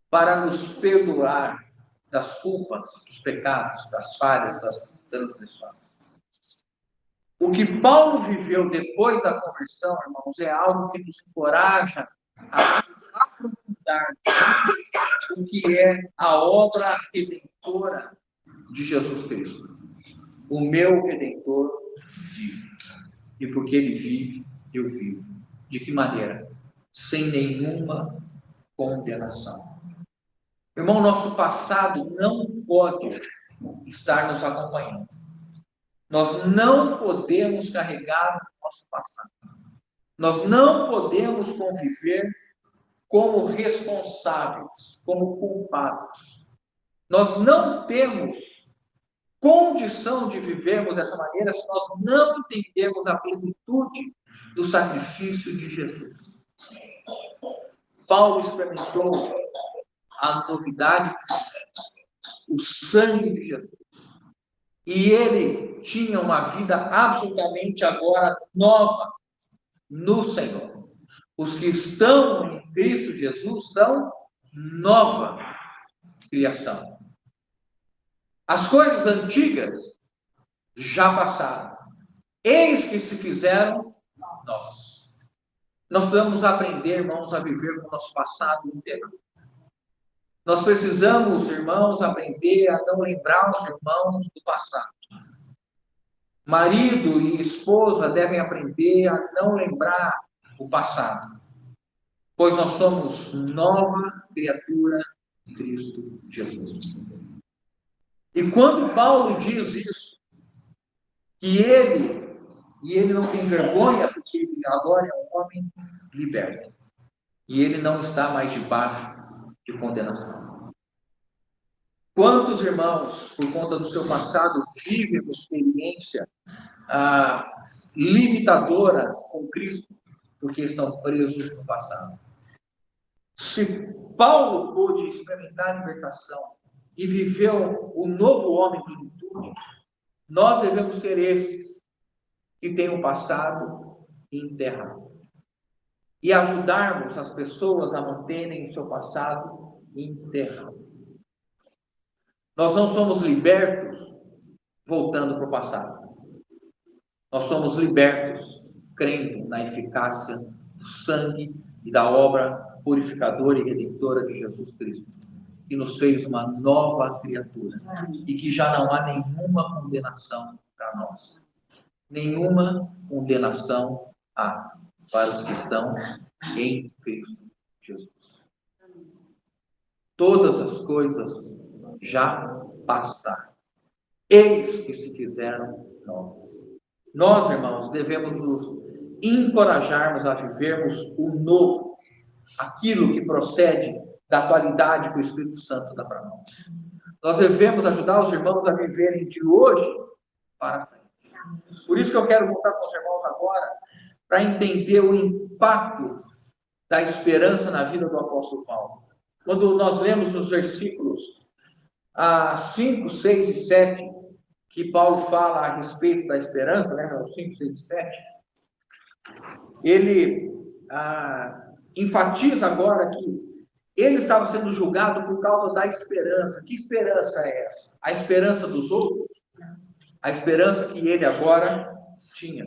para nos perdoar das culpas, dos pecados, das falhas, das transgressões. O que Paulo viveu depois da conversão, irmãos, é algo que nos encoraja a aprofundar o que é a obra redentora de Jesus Cristo. O meu Redentor vive. E porque ele vive, eu vivo. De que maneira? Sem nenhuma condenação. Irmão, nosso passado não pode estar nos acompanhando. Nós não podemos carregar o nosso passado. Nós não podemos conviver como responsáveis, como culpados. Nós não temos condição de vivermos dessa maneira se nós não entendemos a plenitude do sacrifício de Jesus. Paulo experimentou a novidade, o sangue de Jesus. E ele tinha uma vida absolutamente agora nova no Senhor. Os que estão em Cristo Jesus são nova criação. As coisas antigas já passaram. Eis que se fizeram novas. Nós precisamos aprender, irmãos, a viver com o nosso passado inteiro. Nós precisamos, irmãos, aprender a não lembrar os irmãos do passado. Marido e esposa devem aprender a não lembrar o passado, pois nós somos nova criatura em Cristo Jesus. E quando Paulo diz isso, que ele não tem vergonha, porque ele agora é um homem liberto, e ele não está mais debaixo de condenação. Quantos irmãos, por conta do seu passado, vivem uma experiência limitadora com Cristo, porque estão presos no passado? Se Paulo pôde experimentar a libertação e viveu o novo homem em plenitude, nós devemos ter esses que têm o passado enterrado e ajudarmos as pessoas a manterem o seu passado enterrado. Nós não somos libertos voltando para o passado. Nós somos libertos crendo na eficácia do sangue e da obra purificadora e redentora de Jesus Cristo, que nos fez uma nova criatura e que já não há nenhuma condenação para nós. Nenhuma condenação há para os cristãos em Cristo Jesus. Todas as coisas já passaram. Eis que se fizeram novas. Nós, irmãos, devemos nos encorajarmos a vivermos o novo, aquilo que procede da atualidade que o Espírito Santo dá para nós. Nós devemos ajudar os irmãos a viverem de hoje para frente. Por isso que eu quero voltar com os irmãos agora, para entender o impacto da esperança na vida do apóstolo Paulo. Quando nós lemos os versículos 5, 6 e 7, que Paulo fala a respeito da esperança, lembra os 5, 6 e 7? Ele enfatiza agora que ele estava sendo julgado por causa da esperança. Que esperança é essa? A esperança dos outros? A esperança que ele agora tinha.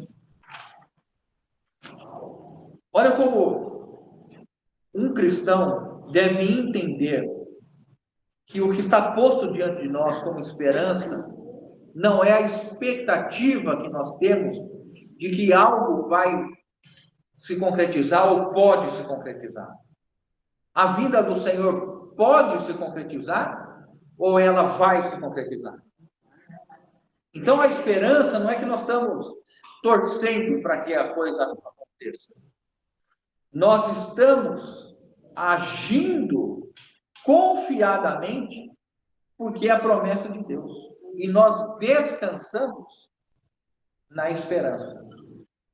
Olha como um cristão deve entender que o que está posto diante de nós como esperança não é a expectativa que nós temos de que algo vai se concretizar ou pode se concretizar. A vinda do Senhor pode se concretizar ou ela vai se concretizar? Então, a esperança não é que nós estamos torcendo para que a coisa aconteça. Nós estamos agindo confiadamente porque é a promessa de Deus. E nós descansamos na esperança.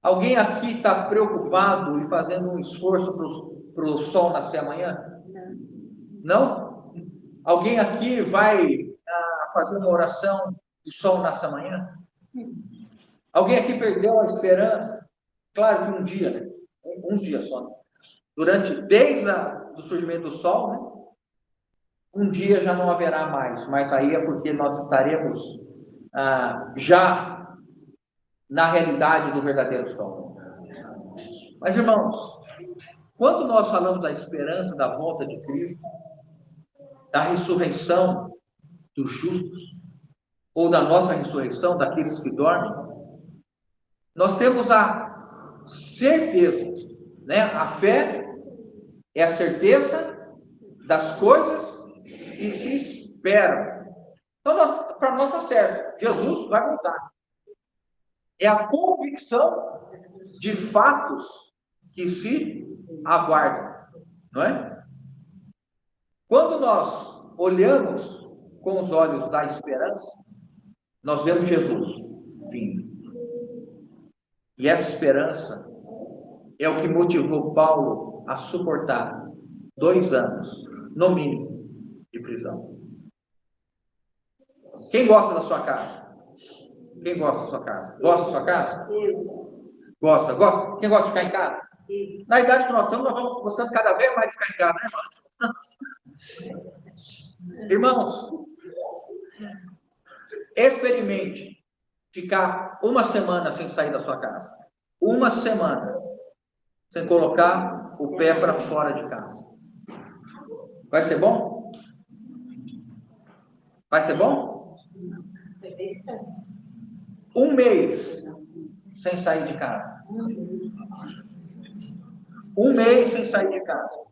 Alguém aqui está preocupado e fazendo um esforço para o sol nascer amanhã? Não? Alguém aqui vai fazer uma oração e o sol nasce amanhã? Alguém aqui perdeu a esperança? Claro que um dia, né? Um dia só. Desde o surgimento do sol, né? Um dia já não haverá mais, mas aí é porque nós estaremos já na realidade do verdadeiro sol. Mas, irmãos, quando nós falamos da esperança da volta de Cristo, da ressurreição dos justos, ou da nossa ressurreição daqueles que dormem, nós temos a certeza, né? A fé é a certeza das coisas que se esperam. Então, para nós está certo, Jesus vai voltar. É a convicção de fatos que se aguardam, não é? Quando nós olhamos com os olhos da esperança, nós vemos Jesus vindo. E essa esperança é o que motivou Paulo a suportar 2 anos, no mínimo, de prisão. Quem gosta da sua casa? Quem gosta da sua casa? Gosta da sua casa? Gosta. Quem gosta de ficar em casa? Na idade que nós estamos, nós vamos gostando cada vez mais de ficar em casa, né, irmãos? Irmãos, experimente ficar 1 semana sem sair da sua casa. 1 semana sem colocar o pé para fora de casa. Vai ser bom? Vai ser bom? Vai ser estranho. 1 mês sem sair de casa. 1 mês sem sair de casa.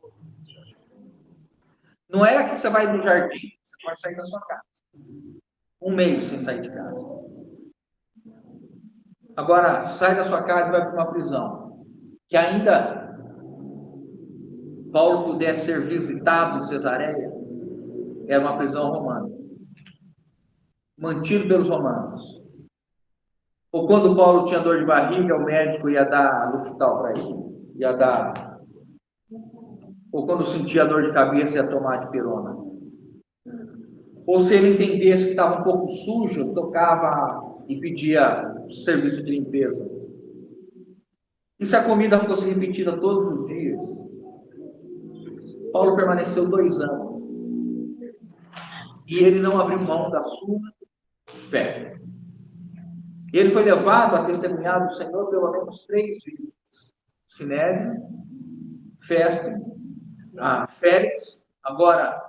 Não é que você vai no jardim, você pode sair da sua casa. 1 mês sem sair de casa. Agora, sai da sua casa e vai para uma prisão. Que ainda Paulo pudesse ser visitado em Cesareia, era uma prisão romana. Mantido pelos romanos. Ou quando Paulo tinha dor de barriga, o médico ia dar Luftal para ele. Ia dar. Ou quando sentia dor de cabeça, ia tomar dipirona. Ou se ele entendesse que estava um pouco sujo, tocava e pedia serviço de limpeza. E se a comida fosse repetida todos os dias? Paulo permaneceu 2 anos. E ele não abriu mão da sua fé. Ele foi levado a testemunhar do Senhor pelo menos 3 vezes. Sinédrio, Félix, agora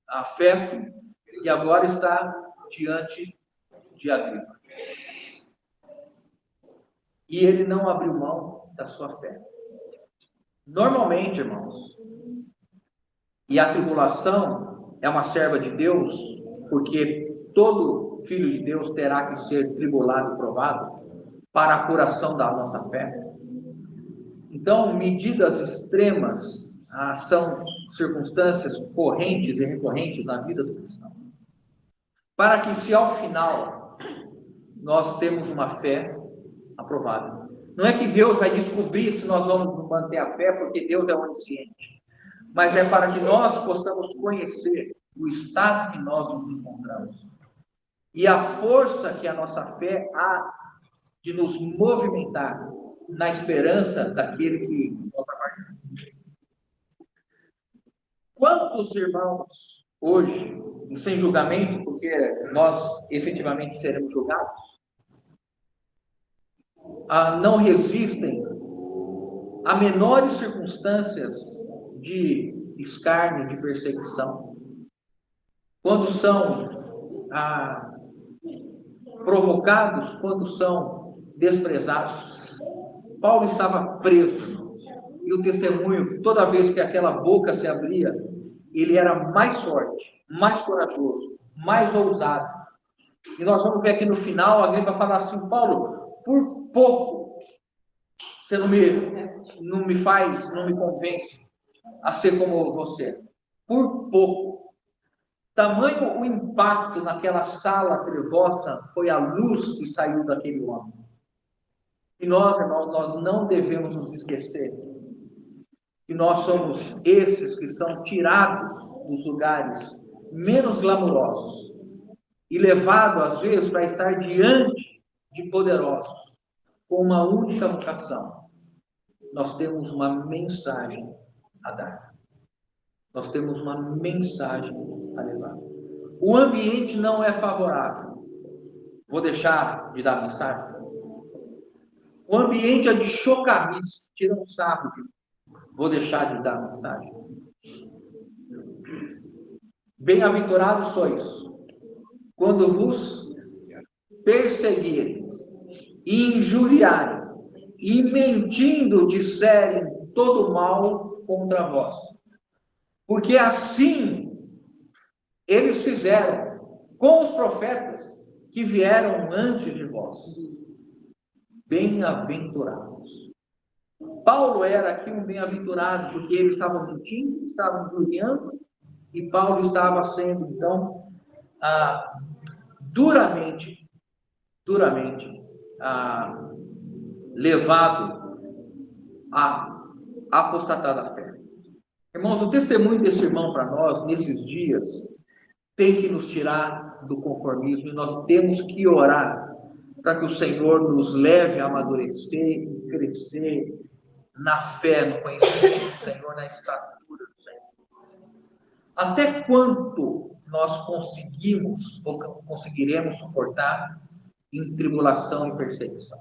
a Festo, e agora está diante de Agripa. E ele não abriu mão da sua fé. Normalmente, irmãos, e a tribulação é uma serva de Deus, porque todo filho de Deus terá que ser tribulado e provado para a curação da nossa fé. Então, medidas extremas são circunstâncias correntes e recorrentes na vida do cristão. Para que, se ao final nós temos uma fé aprovada. Não é que Deus vai descobrir se nós vamos manter a fé, porque Deus é onisciente. Mas é para que nós possamos conhecer o estado que nós nos encontramos. E a força que a nossa fé há de nos movimentar na esperança daquele que nós aguardamos. Quantos irmãos hoje, e sem julgamento, porque nós efetivamente seremos julgados, não resistem a menores circunstâncias de escárnio, de perseguição, quando são provocados, quando são desprezados. Paulo estava preso, e o testemunho, toda vez que aquela boca se abria, ele era mais forte, mais corajoso, mais ousado. E nós vamos ver aqui no final, alguém vai falar assim: Paulo, por pouco você não me convence a ser como você. Por pouco. Tamanho o impacto naquela sala trevosa foi a luz que saiu daquele homem. E nós, irmãos, nós não devemos nos esquecer que nós somos esses que são tirados dos lugares menos glamurosos e levados, às vezes, para estar diante de poderosos, com uma única vocação. Nós temos uma mensagem a dar. Nós temos uma mensagem a levar. O ambiente não é favorável. Vou deixar de dar mensagem. O ambiente é de chocarrice, tira um sarro de mim. Vou deixar de dar mensagem. Bem-aventurados sois, quando vos perseguirem, e injuriarem, e mentindo disserem todo mal contra vós. Porque assim eles fizeram com os profetas que vieram antes de vós. Bem-aventurados. Paulo era aqui um bem-aventurado, porque eles estavam mentindo, estavam injuriando, e Paulo estava sendo, então, duramente levado a apostatar da fé. Irmãos, o testemunho desse irmão para nós, nesses dias, tem que nos tirar do conformismo, e nós temos que orar para que o Senhor nos leve a amadurecer e crescer na fé, no conhecimento do Senhor, na estatura do Senhor. Até quanto nós conseguimos ou conseguiremos suportar em tribulação e perseguição?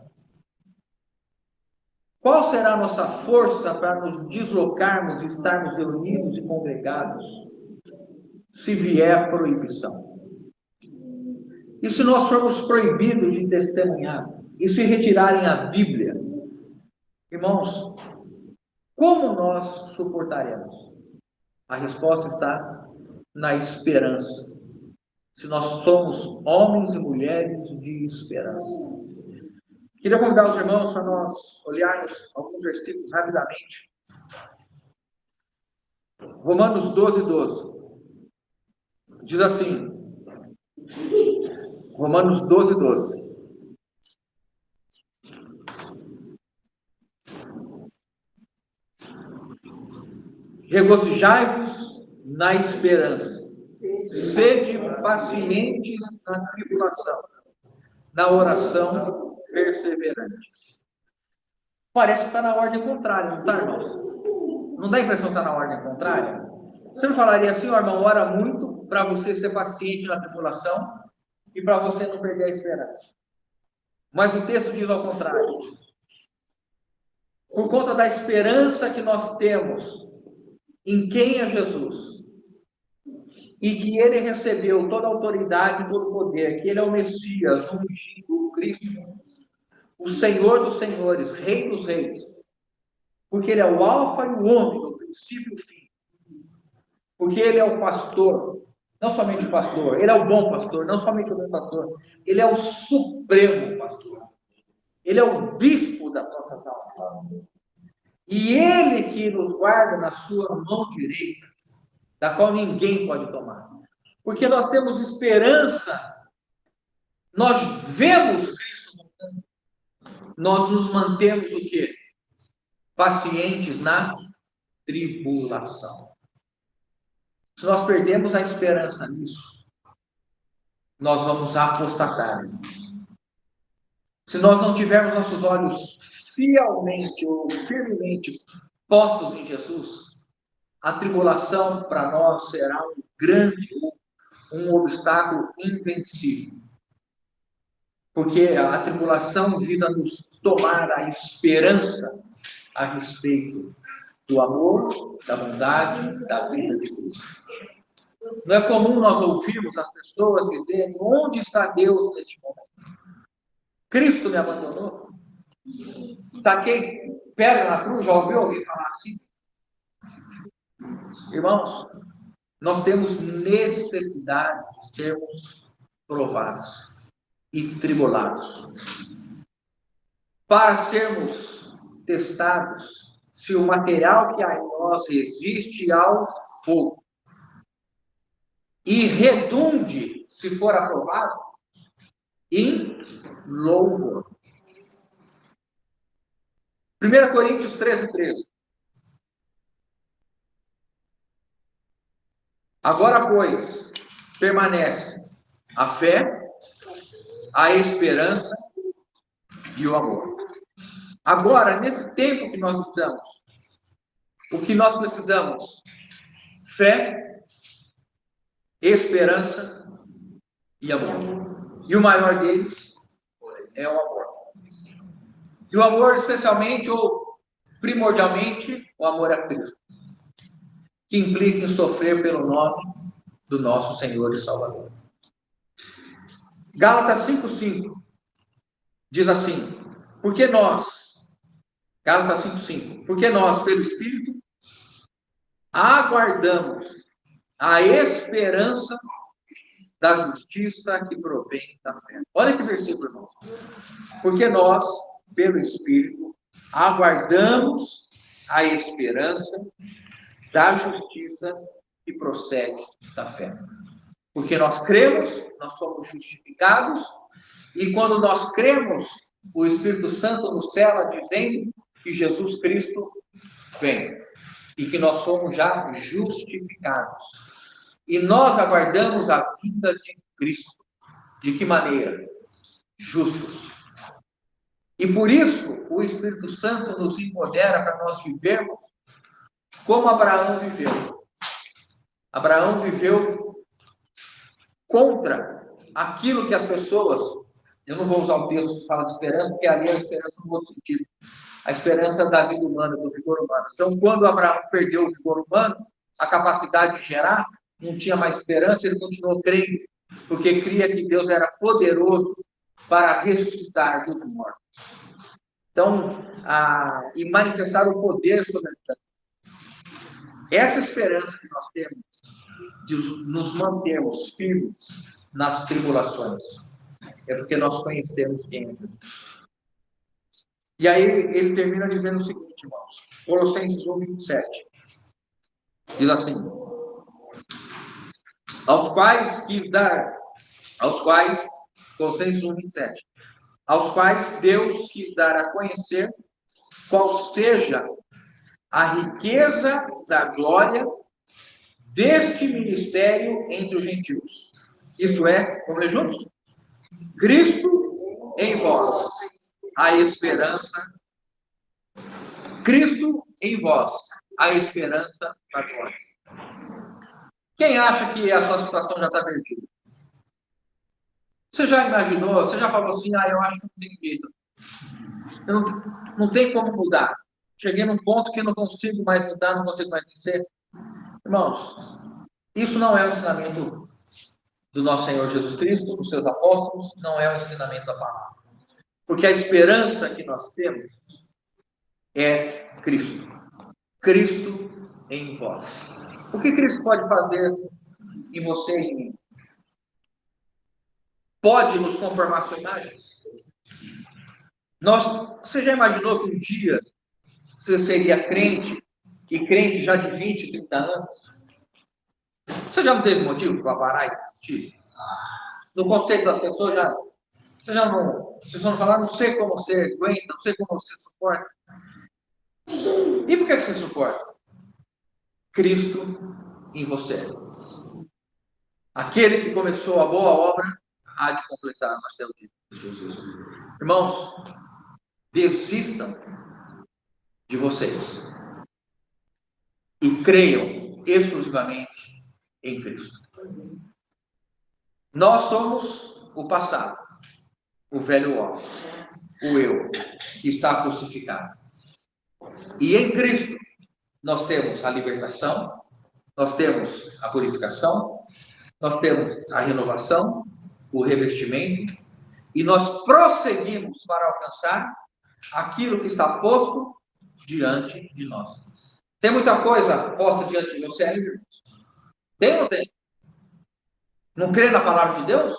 Qual será a nossa força para nos deslocarmos, estarmos reunidos e congregados, se vier proibição? E se nós formos proibidos de testemunhar, e se retirarem a Bíblia, irmãos, como nós suportaremos? A resposta está na esperança. Se nós somos homens e mulheres de esperança. Queria convidar os irmãos para nós olharmos alguns versículos rapidamente. Romanos 12, 12. Diz assim. Romanos 12, 12. Regozijai-vos na esperança. Sede pacientes na tribulação. Na oração perseverante. Parece que está na ordem contrária, não está, irmãos? Não dá a impressão que está na ordem contrária? Você não falaria assim, ó, irmão, ora muito para você ser paciente na tribulação e para você não perder a esperança. Mas o texto diz ao contrário. Por conta da esperança que nós temos em quem é Jesus, e que ele recebeu toda a autoridade e todo o poder, que ele é o Messias, o ungido, o Cristo, o Senhor dos senhores, Rei dos reis, porque ele é o alfa e o ômega, o princípio e o fim, porque ele é o pastor, não somente o pastor, ele é o bom pastor, não somente o bom pastor, ele é o supremo pastor, ele é o bispo das nossas almas, e ele que nos guarda na sua mão direita, da qual ninguém pode tomar, porque nós temos esperança, nós vemos Cristo voltando, nós nos mantemos o quê? Pacientes na tribulação. Se nós perdemos a esperança nisso, nós vamos apostatar. Se nós não tivermos nossos olhos fielmente ou firmemente postos em Jesus, a tribulação para nós será um obstáculo invencível. Porque a tribulação visa nos tomar a esperança a respeito do amor, da bondade, da vida de Cristo. Não é comum nós ouvirmos as pessoas dizerem: onde está Deus neste momento? Cristo me abandonou? Taquei pedra na cruz, já ouviu alguém falar assim? Irmãos, nós temos necessidade de sermos provados e tribulados para sermos testados se o material que há em nós resiste ao fogo e redunde, se for aprovado, em louvor. 1 Coríntios 13:13. Agora, pois, permanece a fé, a esperança e o amor. Agora, nesse tempo que nós estamos, o que nós precisamos? Fé, esperança e amor. E o maior deles é o amor. E o amor, especialmente ou primordialmente, o amor a Cristo, que implica em sofrer pelo nome do nosso Senhor e Salvador. Gálatas 5:5 diz assim: porque nós, Gálatas 5:5, porque nós, pelo Espírito, aguardamos a esperança da justiça que provém da fé. Olha que versículo, irmãos. Porque nós, pelo Espírito, aguardamos a esperança da justiça que procede da fé. Porque nós cremos, nós somos justificados, e quando nós cremos, o Espírito Santo nos cela dizendo que Jesus Cristo vem e que nós somos já justificados. E nós aguardamos a vinda de Cristo. De que maneira? Justos. E por isso o Espírito Santo nos empodera para nós vivermos como Abraão viveu. Abraão viveu contra aquilo que as pessoas, eu não vou usar o texto que fala de esperança, porque ali é a esperança no outro sentido. A esperança da vida humana, do vigor humano. Então, quando Abraão perdeu o vigor humano, a capacidade de gerar, não tinha mais esperança, ele continuou crendo, porque cria que Deus era poderoso para ressuscitar dos mortos. Então, e manifestar o poder sobre a vida. Essa esperança que nós temos de nos mantermos firmes nas tribulações é porque nós conhecemos quem é Deus. E aí ele termina dizendo o seguinte, irmãos, Colossenses 1:27. Diz assim: Colossenses 1:27, aos quais Deus quis dar a conhecer qual seja a riqueza da glória deste ministério entre os gentios. Isto é, vamos ler juntos? Cristo em vós, a esperança. Cristo em vós, a esperança da glória. Quem acha que a sua situação já está perdida? Você já imaginou? Você já falou assim, eu acho que não tem jeito. Não tem como mudar. Cheguei num ponto que eu não consigo mais mudar, não consigo mais vencer. Irmãos, isso não é o ensinamento do nosso Senhor Jesus Cristo, dos seus apóstolos, não é o ensinamento da palavra. Porque a esperança que nós temos é Cristo. Cristo em vós. O que Cristo pode fazer em você e em mim? Pode nos conformar à sua imagem? Você já imaginou que um dia você seria crente, e crente já de 20, 30 anos? Você já não teve motivo para parar e discutir? No conceito das pessoas, você já não... As pessoas não falam, não sei como você aguenta, não sei como você suporta. E por que você suporta? Cristo em você. Aquele que começou a boa obra há de completar até o dia de Jesus. Irmãos, desistam de vocês e creiam exclusivamente em Cristo. Nós somos o passado, o velho homem, o eu, que está crucificado. E em Cristo nós temos a libertação, nós temos a purificação, nós temos a renovação, o revestimento, e nós prosseguimos para alcançar aquilo que está posto diante de nós. Tem muita coisa posta diante de você aí, irmãos? Tem ou não tem? Não crê na palavra de Deus?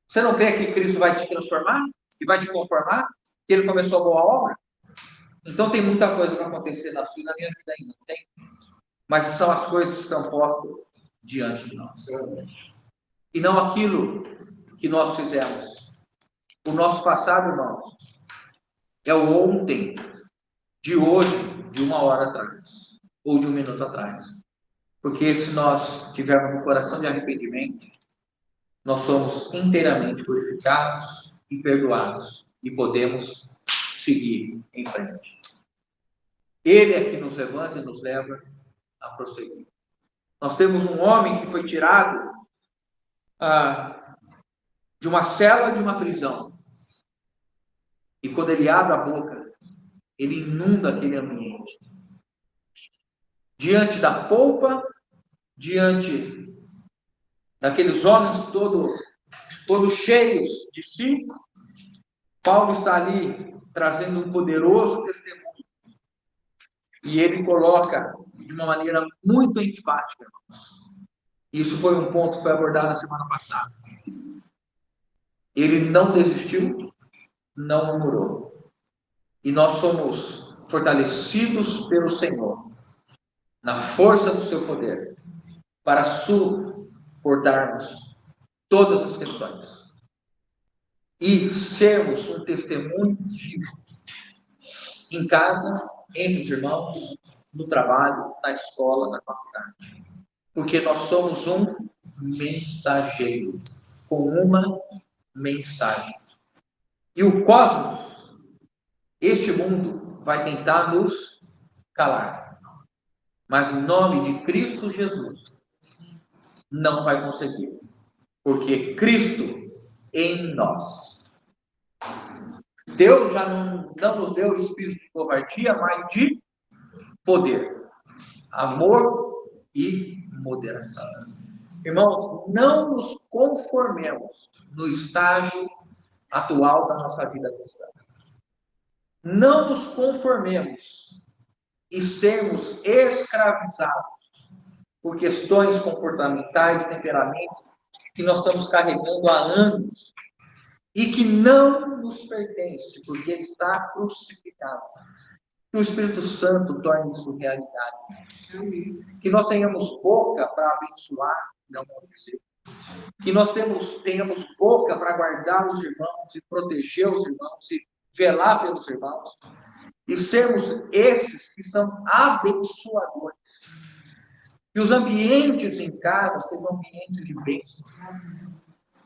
Você não crê que Cristo vai te transformar? Que vai te conformar? Que Ele começou a boa obra? Então tem muita coisa para acontecer na sua e na minha vida ainda, não tem? Mas são as coisas que estão postas diante de nós. E não aquilo que nós fizemos. O nosso passado, irmãos, é o ontem, de hoje, de uma hora atrás, ou de um minuto atrás. Porque se nós tivermos um coração de arrependimento, nós somos inteiramente purificados e perdoados e podemos seguir em frente. Ele é que nos levanta e nos leva a prosseguir. Nós temos um homem que foi tirado de uma cela de uma prisão. E quando ele abre a boca, ele inunda aquele ambiente. Diante da polpa, diante daqueles homens todos cheios de si, Paulo está ali trazendo um poderoso testemunho. E ele coloca de uma maneira muito enfática. Isso foi um ponto que foi abordado na semana passada. Ele não desistiu, não murmurou. E nós somos fortalecidos pelo Senhor, na força do seu poder, para suportarmos todas as questões. E sermos um testemunho vivo. Em casa, entre os irmãos, no trabalho, na escola, na faculdade. Porque nós somos um mensageiro, com uma mensagem. E o cosmos, este mundo, vai tentar nos calar. Mas em nome de Cristo Jesus, não vai conseguir. Porque Cristo em nós. Deus já não nos deu o espírito de covardia, mas de poder, amor e moderação. Irmãos, não nos conformemos no estágio atual da nossa vida cristã. Não nos conformemos e sermos escravizados por questões comportamentais, temperamentos que nós estamos carregando há anos e que não nos pertence, porque está crucificado. Que o Espírito Santo torne isso realidade. Que nós tenhamos boca para abençoar, não maldizir. Que nós tenhamos boca para guardar os irmãos e proteger os irmãos e velar pelos irmãos. E sermos esses que são abençoadores. Que os ambientes em casa sejam ambientes de bênção.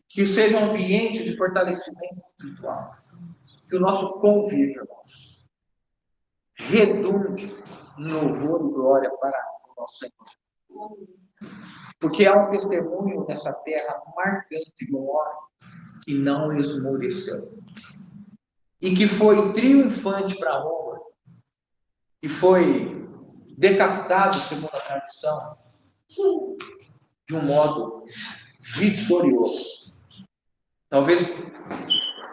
Que sejam ambientes de fortalecimento espiritual. Que o nosso convívio, irmãos, redunde em louvor e glória para o nosso Senhor. Porque há um testemunho nessa terra marcante de um homem que não esmoreceu. E que foi triunfante para Roma. E foi decapitado, segundo a tradição, de um modo vitorioso. Talvez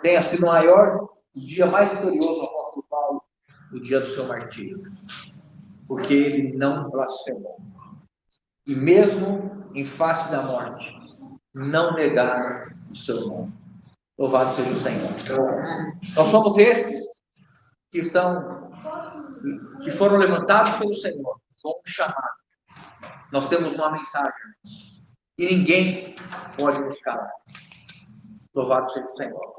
tenha sido o dia mais vitorioso do apóstolo Paulo, o dia do seu martírio. Porque ele não blasfemou. E mesmo em face da morte, não negaram o seu nome. Louvado seja o Senhor. Nós somos esses que foram levantados pelo Senhor, com um chamado. Nós temos uma mensagem. E ninguém pode nos calar. Louvado seja o Senhor.